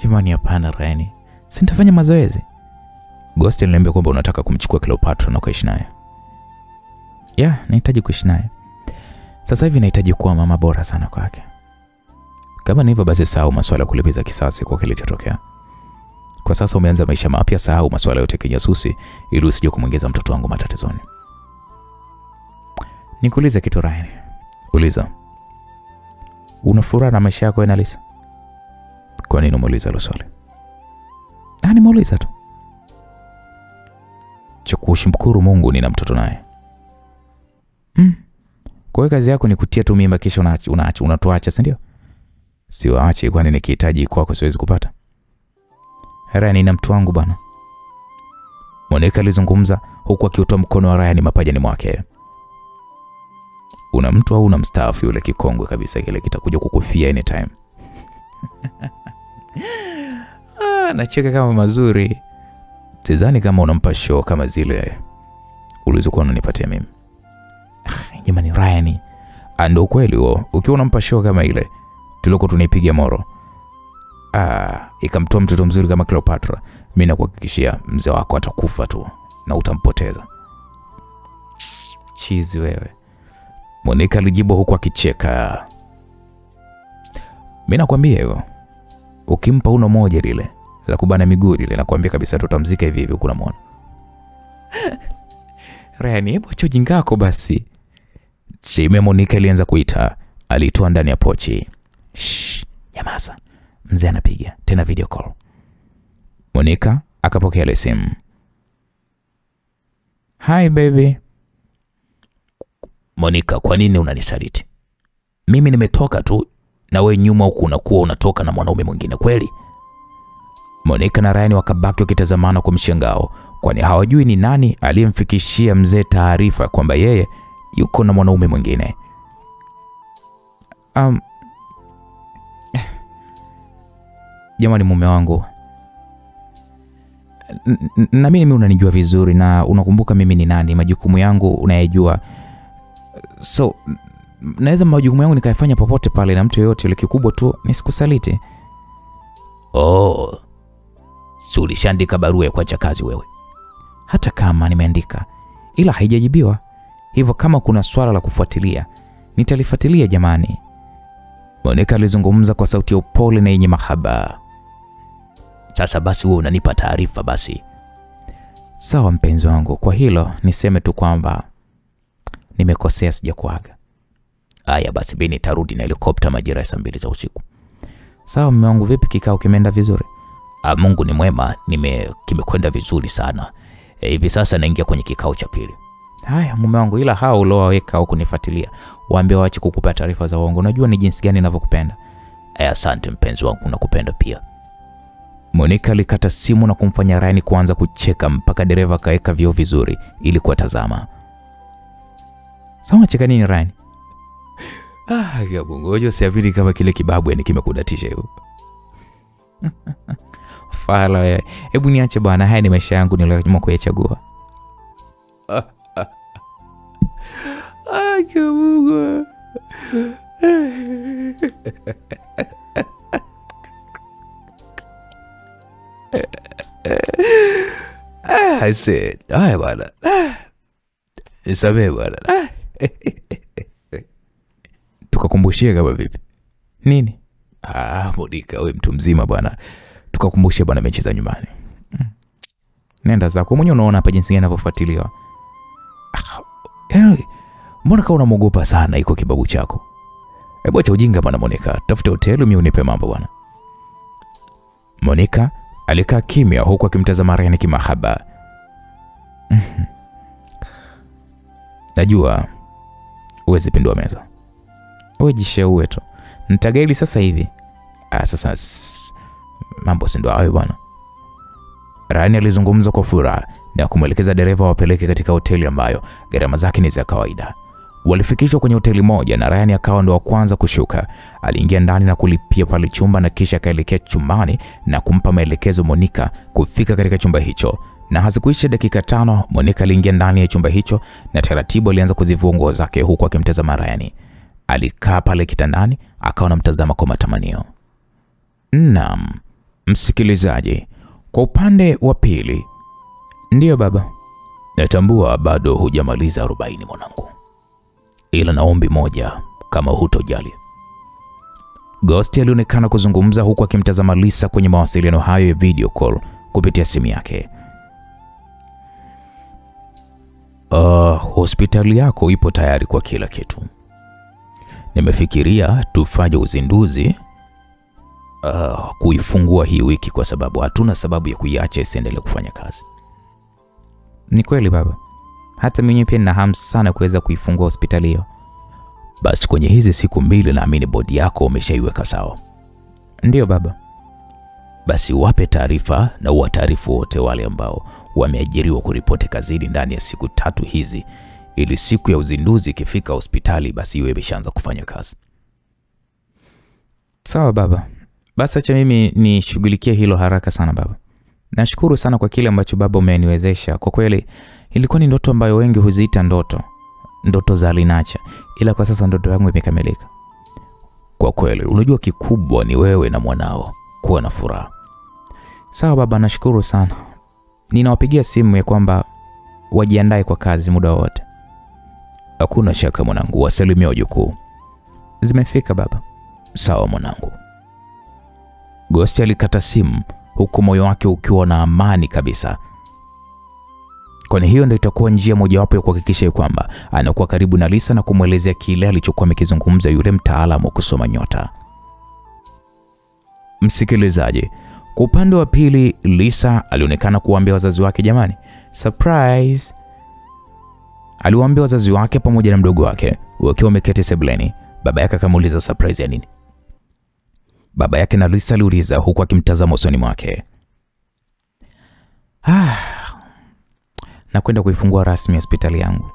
Jamani hapana Ryan. Si nitafanya mazoezi. Ghost aliniambia kwamba unataka kumchukua Cleopatra na kuishi naye. Nahitaji kuishi naye. Sasa hivi nahitaji kuwa mama bora sana kwake. Kama ni hivyo basi sahau masuala ya kulipiza kisasi kwa kilichotokea. Kwa sasa umeanza maisha mapya, sahau masuala yote ya kijasusi ili usije kumuingiza mtoto wangu matatizoni. Nikuulize kitu Ryan. Uliza. Una furaha na maisha yako na Lisa? Kwa nini umuuliza hilo swali? Nimeuliza tu. Cha kushukuru Mungu nina mtoto naye. Kwa hiyo kazi yako ni kutia tu mimba kisha unatuacha, si ndio? Siwaache, kwani nikihitaji kwako siwezi kupata. Ryan, nina mtu wangu bana. Monica alizungumza huku akiutoa mkono wa Ryan mapajani mwake. Una mtu au una mstaafu yule kikongwe kabisa kile kitakuja kukufia anytime. Nacheka kama mazuri. Tizani kama unampa show kama zile ulizokuwa unanipatia mimi. Jamani Ryan, ndio kweli huo. Ukiwa unampa show kama ile tulikuwa tunaipiga moro. Ikamtoa mtoto mzuri kama Cleopatra, mimi nakuhakikishia mzee wako atakufa tu na utampoteza. Chizi wewe. Monica alijibu huku akicheka. Mimi nakwambia hivyo. Ukimpa uno moja lile la kubana miguu lile, nakwambia kabisa tutamzika hivi hivi unamuona. Ryan, hebu acha ujinga wako basi. Shime Monica ilianza kuita. Alitoa ndani ya pochi. Nyamaza. Mzee anapiga tena video call. Monica akapokea ile simu. Hi baby. Monica, kwa nini unanisaliti? Mimi nimetoka tu na wewe nyuma huku unakuwa unatoka na mwanaume mwingine kweli? Monica na Ryan wakabaki wakitazamana kwa mshangao, kwani hawajui ni nani aliyemfikishia mzee taarifa kwamba yeye yuko na mwanaume mwingine. Jamani mume wangu, na mimi unanijua vizuri na unakumbuka mimi ni nani, majukumu yangu unayajua. So naweza majukumu yangu nikayafanya popote pale na mtu yeyote, ile kikubwa tu nisikusaliti. Oh. Si ulishaandika barua ya kuacha kazi wewe? Hata kama nimeandika, ila haijajibiwa. Hivyo kama kuna swala la kufuatilia, nitalifuatilia jamani. Monica alizungumza kwa sauti ya upole na yenye mahaba. Sasa basi wewe unanipa taarifa basi. Sawa mpenzi wangu, kwa hilo niseme tu kwamba nimekosea, sijakuaga. Haya basi mimi nitarudi na helikopta majira ya 2 za usiku. Sawa mume wangu, vipi kikao kimeenda vizuri? Mungu ni mwema, kimekwenda vizuri sana. Hivi sasa naingia kwenye kikao cha pili. Haya mume wangu, ila hao uliowaweka au kunifuatilia waambie waache kukupa taarifa za uongo. Unajua ni jinsi gani ninavyokupenda. Asante mpenzi wangu, nakupenda pia. Monica alikata simu na kumfanya Ryan kuanza kucheka mpaka dereva kaeka vioo vizuri ili kuwatazama. Sawa, cheka nini Ryan? Ya bongojo siavili kama kile kibabu yani kimekudatisha hiyo. Fala wewe. Hebu niache bwana, haya ni maisha yangu niliyoamua kuyachagua. Mungu. I said, haya bwana. Nisamehe bwana. Tukakumbushie kama vipi? Nini? Monica wewe mtu mzima bwana. Tukakumbushie bwana mechi za nyumbani. Nenda zako mwenyewe, unaona hapa jinsi gani ninavyofuatiliwa. Mbona kama unamogopa sana iko kibabu chako? Hebu acha ujinga bwana Monica, tafuta hoteli mimi unipe mambo bwana. Monica alikaa kimya huku akimtazama Ryan kimahaba. Najua uweze pindua meza. Wewe jishaue tu. Nitagaili sasa hivi. Sasa mambo si ndio hayo bwana. Ryan alizungumza kwa furaha na kumwelekeza dereva wapeleke katika hoteli ambayo gharama zake ni za kawaida. Walifikishwa kwenye hoteli moja na Ryan akawa ndo wa kwanza kushuka. Aliingia ndani na kulipia pale chumba na kisha akaelekea chumbani na kumpa maelekezo Monica kufika katika chumba hicho. Na hazikuisha dakika 5 Monica aliingia ndani ya chumba hicho na taratibu alianza kuzivua nguo zake huku akimtazama Ryan. Alikaa pale kitandani akawa anamtazama kwa matamanio. Naam, msikilizaji, kwa upande wa pili. Ndiyo baba. Natambua bado hujamaliza 40 mwanangu. Ila naombi moja kama hutojali. Ghost alionekana kuzungumza huku akimtazama Lisa kwenye mawasiliano hayo ya video call kupitia simu yake. Hospitali yako ipo tayari kwa kila kitu. Nimefikiria tufanye uzinduzi kuifungua hii wiki kwa sababu hatuna sababu ya kuiacha isiendelee kufanya kazi. Ni kweli baba. Hata mimi pia nina hamu sana kuweza kuifungua hospitali hiyo. Basi kwenye hizi siku 2 naamini bodi yako umeshaiweka sawa. Ndiyo baba. Basi wape taarifa na uwataarifu wote wale ambao wameajiriwa kuripoti kazini ndani ya siku 3 hizi, ili siku ya uzinduzi ikifika hospitali basi iwe imeshaanza kufanya kazi. Sawa baba. Basi acha mimi nishughulikie hilo haraka sana baba. Nashukuru sana kwa kile ambacho baba umeniwezesha. Kwa kweli ilikuwa ni ndoto ambayo wengi huziita ndoto za alinacha, ila kwa sasa ndoto yangu imekamilika. Kwa kweli unajua kikubwa ni wewe na mwanao kuwa na furaha. Sawa baba, nashukuru sana. Ninawapigia simu ya kwamba wajiandae kwa kazi muda wote. Hakuna shaka mwanangu, wasalimia wajukuu. Zimefika baba. Sawa mwanangu. Ghost alikata simu huku moyo wake ukiwa na amani kabisa. Kwani hiyo ndio itakuwa njia mojawapo ya kuhakikisha kwamba anakuwa karibu na Lisa na kumwelezea kile alichokuwa amekizungumza yule mtaalamu wa kusoma nyota. Msikilizaji, kwa upande wa pili Lisa alionekana kuwaambia wazazi wake jamani, surprise. Aliwaambia wazazi wake pamoja na mdogo wake wakiwa wameketi sebuleni. Baba yake akamuuliza surprise ya nini? Baba yake na Lisa aliuliza huku akimtazama usoni mwake. Nakwenda kuifungua rasmi hospitali yangu.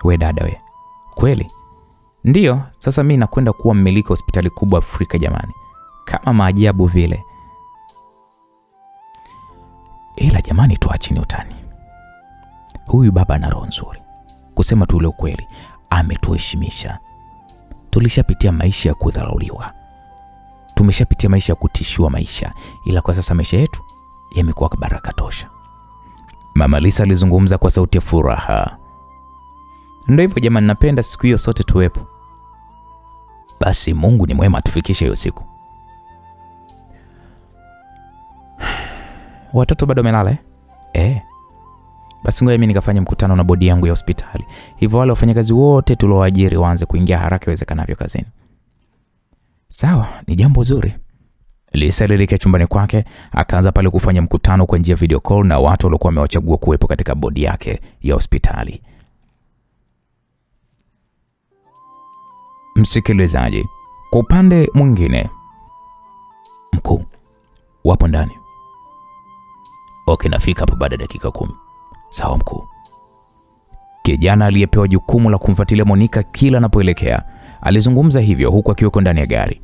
We dada we. Kweli? Ndiyo, sasa mimi nakwenda kuwa mmiliki hospitali kubwa Afrika jamani. Kama maajabu vile. Ila jamani tuacheni utani. Huyu baba ana roho nzuri. Kusema tu ule ukweli, ametuheshimisha. Tulishapitia maisha ya kudharauliwa. Tumeshapitia maisha ya kutishiwa maisha, ila kwa sasa maisha yetu yamekuwa baraka tosha. Mama Lisa alizungumza kwa sauti ya furaha. Ndio hivyo jamani, napenda siku hiyo sote tuwepo. Basi Mungu ni mwema atufikishe hiyo siku. Watoto bado wamelala Basi ngoja mimi nikafanya mkutano na bodi yangu ya hospitali. Hivyo wale wafanyakazi wote tuliowaajiri waanze kuingia haraka iwezekanavyo kazini. Sawa, ni jambo zuri. Lisa alielekea chumbani kwake, akaanza pale kufanya mkutano kwa njia video call na watu waliokuwa wamewachagua kuwepo katika bodi yake ya hospitali. Msikilizaji, kwa upande mwingine, mkuu, wapo ndani. Okay, nafika hapo baada ya dakika 10. Sawa mkuu. Kijana aliyepewa jukumu la kumfuatilia Monica kila anapoelekea alizungumza hivyo huku akiwa ndani ya gari.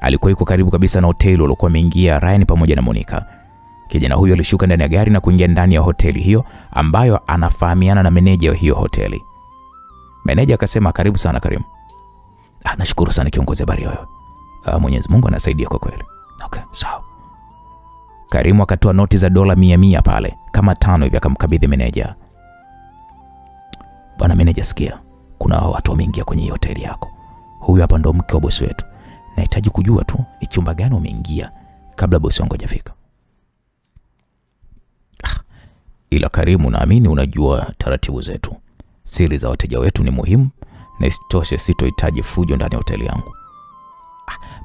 Alikuwa yuko karibu kabisa na hoteli waliokuwa wameingia Ryan pamoja na Monica. Kijana huyo alishuka ndani ya gari na kuingia ndani ya hoteli hiyo ambayo anafahamiana na meneja wa hiyo hoteli. Meneja akasema, karibu sana Karim. Nashukuru sana kiongozi, habari wewe? Mwenyezi Mungu anasaidia kwa kweli. Okay, sawa. Karim akatoa noti za dola 100 pale, kama 5 hivi akamkabidhi meneja. Bwana meneja, sikia, kuna watu wameingia kwenye hoteli yako. Huyu hapa ndo mke wa bosi wetu. Nahitaji kujua tu ni chumba gani wameingia kabla bosi wangu hajafika. Ila Karimu, naamini unajua taratibu zetu. Siri za wateja wetu ni muhimu na isitoshe sitohitaji fujo ndani ya hoteli yangu.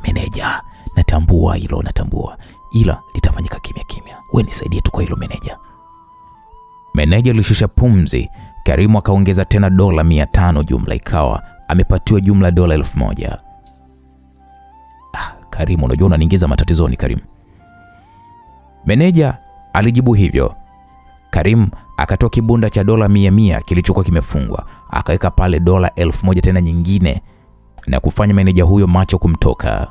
Meneja, natambua hilo, natambua. Ila litafanyika kimya kimya. Wewe nisaidie tu kwa hilo meneja. Meneja alishusha pumzi. Karimu akaongeza tena dola 500 jumla ikawa amepatiwa jumla dola 1000. Karimu, unajua unaniingiza matatizoni Karimu. Meneja alijibu hivyo. Karimu akatoa kibunda cha dola 100 kilichokuwa kimefungwa, akaweka pale dola 1000 tena nyingine na kufanya meneja huyo macho kumtoka.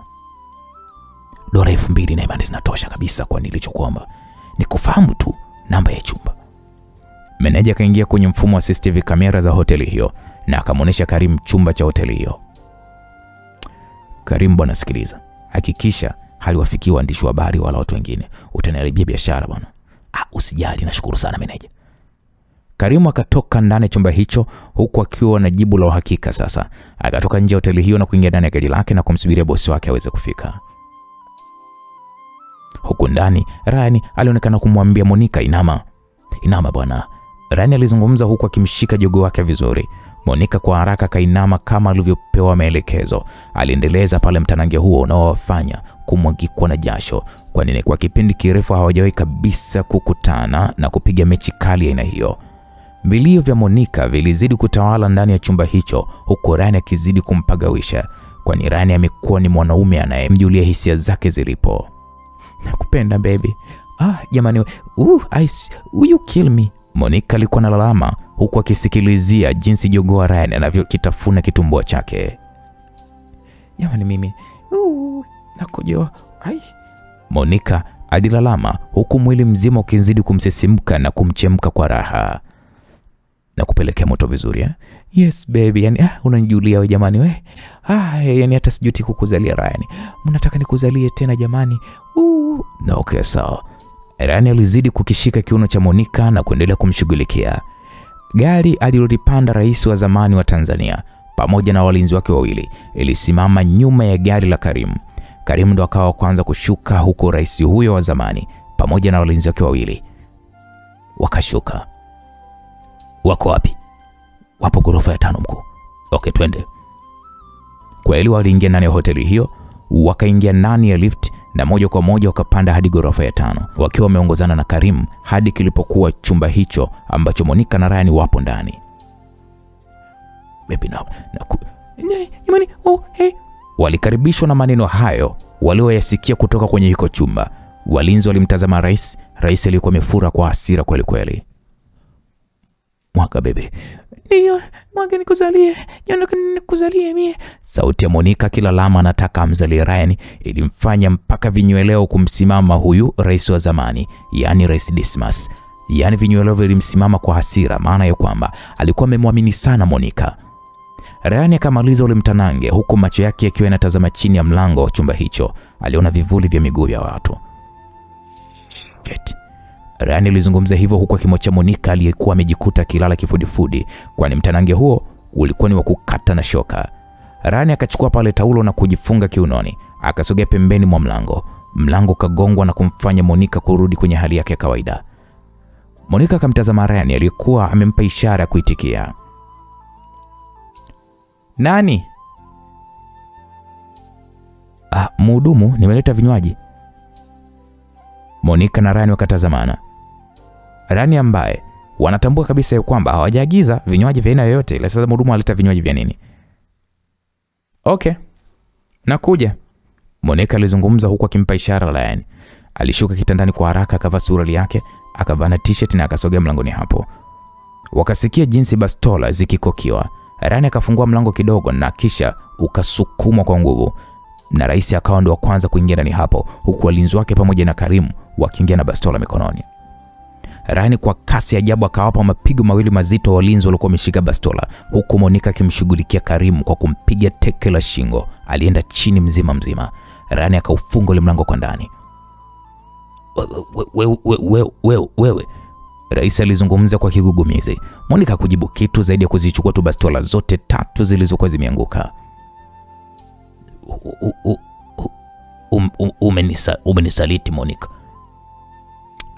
Dola 2000 na imani zinatosha kabisa kwa nilichokuomba. Nikufahamu tu namba ya chumba. Meneja akaingia kwenye mfumo wa CCTV kamera za hoteli hiyo na akamuonesha Karimu chumba cha hoteli hiyo. Karimu, bwana sikiliza. Hakikisha haliwafikii waandishi wa habari wala watu wengine. Utaniharibia biashara bwana. Usijali, nashukuru sana meneja. Karimu akatoka ndani ya chumba hicho huku akiwa na jibu la uhakika sasa. Akatoka nje ya hoteli hiyo na kuingia ndani ya gari lake na kumsubiria bosi wake aweze kufika. Huku ndani, Ryan alionekana kumwambia Monica, inama bwana. Ryan alizungumza huku akimshika jogo wake vizuri. Monica kwa haraka kainama kama alivyopewa maelekezo. Aliendeleza pale mtanange huo unaowafanya kumwagikwa na jasho, kwani kwa kipindi kirefu hawajawahi kabisa kukutana na kupiga mechi kali aina hiyo. Vilio vya Monica vilizidi kutawala ndani ya chumba hicho huku Ryan akizidi kumpagawisha, kwani Ryan amekuwa ni mwanaume anayemjulia hisia zake zilipo. Nakupenda baby. Jamani, you kill me. Monica alikuwa analalama huku akisikilizia jinsi jogoo Ryan anavyokitafuna kitumbua chake. Jamani mimi, nakojoa. Monica alilalama huku mwili mzima ukizidi kumsisimka na kumchemka kwa raha. Na kupelekea moto vizuri Yes baby, yani unanijulia wewe jamani we. Yani hata sijuti kukuzalia Ryan. Mnataka nikuzalie tena jamani? Na okay sawa. Ryan alizidi kukishika kiuno cha Monica na kuendelea kumshughulikia. Gari alilolipanda rais wa zamani wa Tanzania pamoja na walinzi wake wawili ilisimama nyuma ya gari la Karim. Karim ndo akawa kwanza kushuka huko rais huyo wa zamani pamoja na walinzi wake wawili wakashuka. Wako wapi? Wapo ghorofa ya 5 mkuu. Okay, twende. Kweli waliingia ndani ya hoteli hiyo wakaingia ndani ya lift na moja kwa moja wakapanda hadi ghorofa ya 5 wakiwa wameongozana na Karim hadi kilipokuwa chumba hicho ambacho Monica na Ryan wapo ndani. Baby Jamani, hey. Walikaribishwa na maneno hayo walioyasikia kutoka kwenye hiko chumba. Walinzi walimtazama rais. Rais alikuwa amefura kwa hasira kweli kweli. Mwaka baby. Ndio, mwaka nikuzalie mie. Sauti ya Monica kila lama anataka amzalie Ryan ilimfanya mpaka vinyweleo kumsimama huyu rais wa zamani, yani Rais Dismas. Yani vinyweleo vilimsimama kwa hasira, maana ya kwamba alikuwa amemwamini sana Monica. Ryan akamaliza ule mtanange huku macho yake yakiwa yanatazama chini ya mlango wa chumba hicho. Aliona vivuli vya miguu ya watu. Shit. Ryan alizungumza hivyo huku akimwacha Monica aliyekuwa amejikuta kilala kifudifudi, kwani mtanange huo ulikuwa ni wa kukata na shoka. Ryan akachukua pale taulo na kujifunga kiunoni, akasogea pembeni mwa mlango. Mlango kagongwa na kumfanya Monica kurudi kwenye hali yake ya kawaida. Monica akamtazama Ryan aliyekuwa amempa ishara ya kuitikia. Nani? Mhudumu, nimeleta vinywaji. Monica na Ryan wakatazamana. Ryan ambaye wanatambua kabisa ya kwamba hawajaagiza vinywaji vya aina yoyote, ila sasa mhudumu aleta vinywaji vya nini? Okay, nakuja. Monica alizungumza huku akimpa ishara Ryan. Alishuka kitandani kwa haraka, akavaa suruali yake, akavaa t-shirt na akasogea mlangoni hapo. Wakasikia jinsi bastola zikikokiwa. Ryan akafungua mlango kidogo na kisha ukasukumwa kwa nguvu. Na rais akawa ndo wa kwanza kuingia ndani hapo, huku walinzi wake pamoja na Karim wakiingia na bastola mikononi. Ryan kwa kasi ajabu akawapa mapigo mawili mazito walinzi waliokuwa wameshika bastola, huku Monica akimshughulikia Karim kwa kumpiga teke la shingo. Alienda chini mzima. Ryan akaufunga ule mlango kwa ndani. Wewe. Rais alizungumza kwa kigugumizi. Monica kujibu kitu zaidi ya kuzichukua tu bastola zote 3 zilizokuwa zimeanguka. Umenisaliti Monica.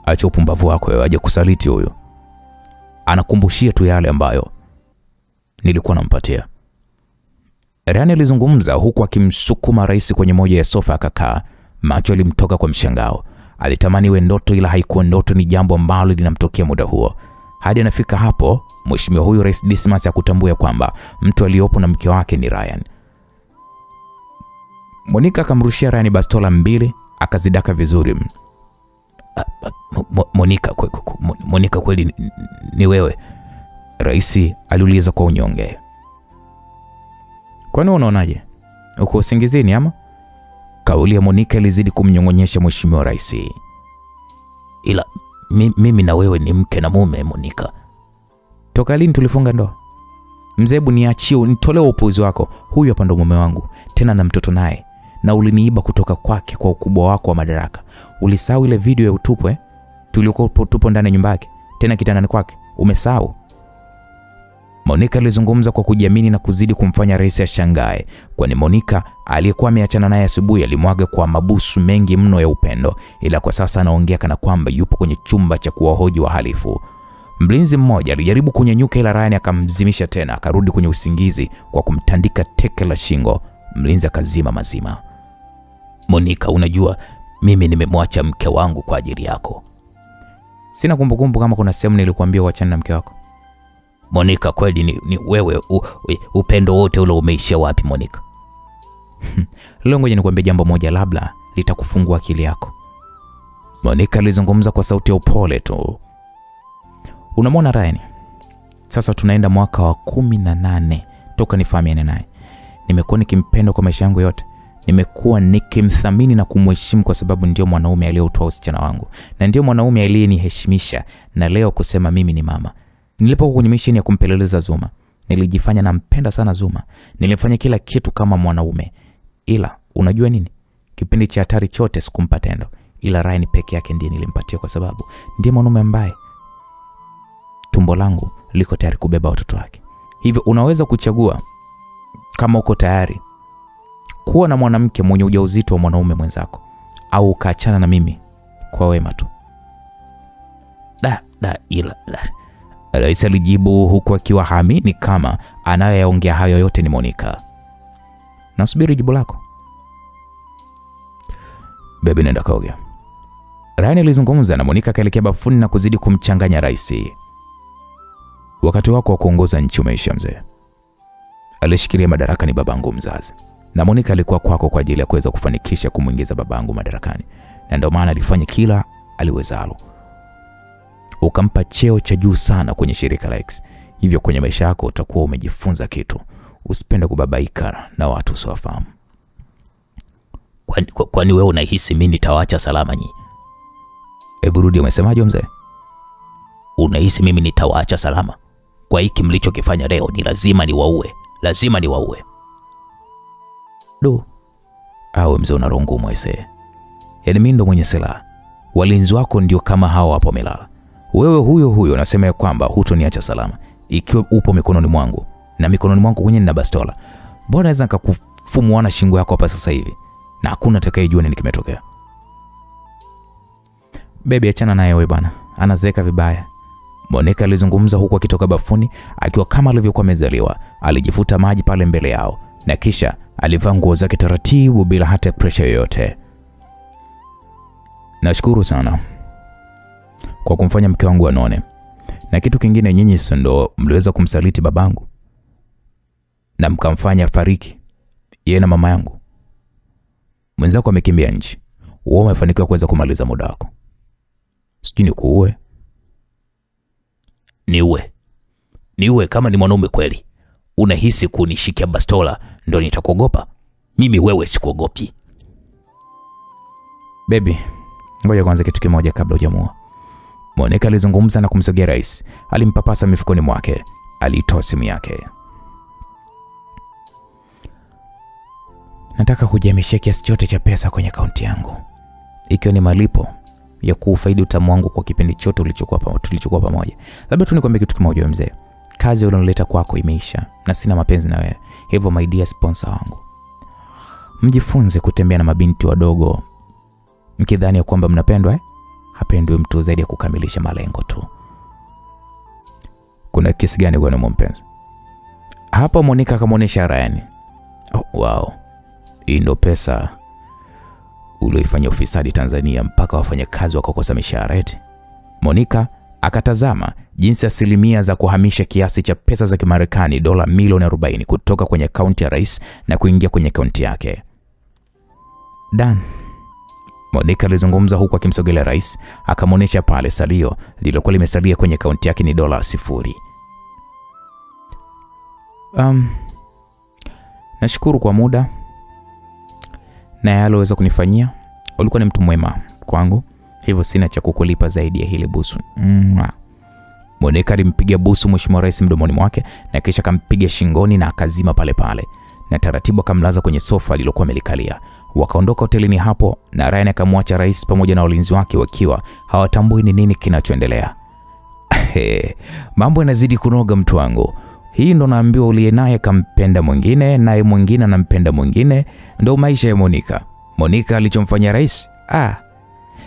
Acha upumbavu wako wewe, aje kusaliti huyo. Anakumbushia tu yale ambayo nilikuwa nampatia. Ryan alizungumza huku akimsukuma rais kwenye moja ya sofa akakaa. Macho alimtoka kwa mshangao. Alitamani iwe ndoto, ila haikuwa ndoto, ni jambo ambalo linamtokea muda huo. Hadi anafika hapo, mheshimiwa huyu Rais Dismas akutambua kwamba mtu aliyopo na mke wake ni Ryan. Monica akamrushia Ryan bastola 2, akazidaka vizuri. Monica kweli ni wewe? Rais aliuliza kwa unyonge. Kwani unaonaje? Uko usingizini ama? Kauli ya Monica ilizidi kumnyongonyesha mheshimiwa rais. Ila mimi na wewe ni mke na mume Monica. Toka lini tulifunga ndoa? Mzebu niachie, nitolee upuuzi wako. Huyu hapa ndo mume wangu, tena na mtoto naye. Na uliniiba kutoka kwake kwa ukubwa wako wa madaraka. Ulisahau ile video ya utupwe? Tulikuwa tupo ndani ya nyumba yake, tena kitandani kwake. Umesahau? Monica alizungumza kwa kujiamini na kuzidi kumfanya rais ashangae, kwani Monica aliyekuwa ameachana naye asubuhi alimwaga kwa mabusu mengi mno ya upendo, ila kwa sasa anaongea kana kwamba yupo kwenye chumba cha kuwahoji wahalifu. Mlinzi mmoja alijaribu kunyanyuka, ila Ryan akamzimisha tena, akarudi kwenye usingizi kwa kumtandika teke la shingo. Mlinzi akazima mazima. Monica, unajua mimi nimemwacha mke wangu kwa ajili yako. Sina kumbukumbu kama kuna sehemu nilikwambia uachane na mke wako. Monica, kweli ni wewe? Upendo wote ule umeisha wapi Monica? Leo ngoja nikwambie jambo moja, labda litakufungua akili yako. Monica alizungumza kwa sauti ya upole tu. Unamwona Ryan? Sasa tunaenda mwaka wa 18 toka nifahamiane naye. Nimekuwa nikimpenda kwa maisha yangu yote. Nimekuwa nikimthamini na kumheshimu kwa sababu ndio mwanaume aliyeutoa usichana wangu, na ndio mwanaume aliyeniheshimisha na leo kusema mimi ni mama. Nilipokuwa kwenye mission ya kumpeleleza Zuma, nilijifanya nampenda sana Zuma. Nilifanya kila kitu kama mwanaume. Ila unajua nini? Kipindi cha hatari chote sikumpa tendo, ila Ryan peke yake ndiye nilimpatia kwa sababu ndiye mwanaume ambaye tumbo langu liko tayari kubeba watoto wake. Hivyo unaweza kuchagua kama uko tayari kuwa na mwanamke mwenye ujauzito wa mwanaume mwenzako, au ukaachana na mimi kwa wema tu. Ila Rais alijibu huku akiwa haamini kama anayeongea hayo yote ni Monica. Nasubiri jibu lako. Baby nenda kaoge. Ryan alizungumza na Monica akaelekea bafuni na kuzidi kumchanganya rais. Wakati wako wa kuongoza nchi umeisha mzee. Alishikilia madaraka ni babangu mzazi. Na Monica alikuwa kwako kwa ajili ya kuweza kufanikisha kumuingiza babangu madarakani. Na ndio maana alifanya kila aliwezalo. Ukampa cheo cha juu sana kwenye shirika la X. Hivyo kwenye maisha yako utakuwa umejifunza kitu. Usipende kubabaika na watu usiwafahamu. Kwani wewe unahisi mimi nitawaacha salama nyinyi? Hebu rudi, umesemaje mzee? Unahisi mimi nitawaacha salama? Kwa hiki mlichokifanya leo ni lazima niwaue. Lazima niwaue. Awe mzee una roho ngumu ese. Yaani mimi ndo mwenye silaha. Walinzi wako ndio kama hao hapo wamelala. Wewe huyo unasema ya kwamba hutoniacha salama ikiwa upo mikononi mwangu, na mikononi mwangu kwenye nina bastola. Bora naweza nikakufumuana shingo yako hapa sasa hivi na hakuna atakayejua nini kimetokea. Baby achana naye wewe bwana, anazeeka vibaya. Monica alizungumza huku akitoka bafuni akiwa kama alivyokuwa amezaliwa. Alijifuta maji pale mbele yao na kisha alivaa nguo zake taratibu bila hata pressure yoyote. Nashukuru sana kwa kumfanya mke wangu anone. Na kitu kingine, nyinyi ndo mliweza kumsaliti babangu na mkamfanya fariki yeye na mama yangu. Mwenzako amekimbia nchi. Wewe umefanikiwa kuweza kumaliza muda wako. Sijui ni kuue. Niue kama ni mwanaume kweli. Unahisi kunishikia bastola ndio nitakuogopa? Mimi wewe sikuogopi. Baby, ngoja kwanza kitu kimoja kabla hujamua. Monica alizungumza na kumsogea rais. Alimpapasa mifukoni mwake. Alitoa simu yake. Nataka kujihamishia kiasi chote cha pesa kwenye akaunti yangu, ikiwa ni malipo ya kufaidi utamu wangu kwa kipindi chote tulichokuwa pamoja. Labda tu nikwambie kitu kimoja mzee. Kazi ulionileta kwako imeisha na sina mapenzi na wewe. Hivyo my dear sponsor wangu, mjifunze kutembea na mabinti wadogo mkidhani ya kwamba mnapendwa. Hapendwi mtu zaidi ya kukamilisha malengo tu. Kuna kesi gani kwa mpenzi? Hapo Monica akamuonesha Ryan. Wow. Hii ndo pesa ulioifanya ufisadi Tanzania mpaka wafanyakazi wakakosa mishahara eti. Monica akatazama jinsi asilimia za kuhamisha kiasi cha pesa za Kimarekani dola milioni 40 kutoka kwenye akaunti ya rais na kuingia kwenye akaunti yake. Dan. Monica alizungumza huku akimsogelea rais, akamuonesha pale salio lililokuwa limesalia kwenye akaunti yake ni dola 0. Nashukuru kwa muda na yale uweza kunifanyia. Ulikuwa ni mtu mwema kwangu, hivyo sina cha kukulipa zaidi ya hili busu. Monica alimpiga busu mheshimiwa rais mdomoni mwake na kisha akampiga shingoni na akazima pale pale, na taratibu akamlaza kwenye sofa alilokuwa amelikalia. Wakaondoka hotelini hapo na Ryan akamwacha rais pamoja na walinzi wake wakiwa hawatambui ni nini kinachoendelea. Mambo yanazidi kunoga mtu wangu. Hii ndo naambiwa uliye naye kampenda mwingine, naye mwingine anampenda mwingine. Ndo maisha ya Monica. Monica alichomfanyia rais?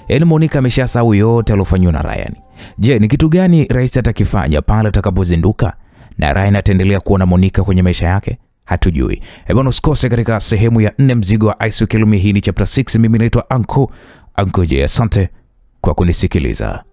Yaani Monica ameshasahau yote alofanywa na Ryan. Je, ni kitu gani rais atakifanya pale atakapozinduka? Na Ryan ataendelea kuona Monica kwenye maisha yake? Hatujui. Bwana, usikose katika sehemu ya 4 mzigo wa ICU Academy. Hii ni chapter 6. Mimi naitwa Anko J. Asante kwa kunisikiliza.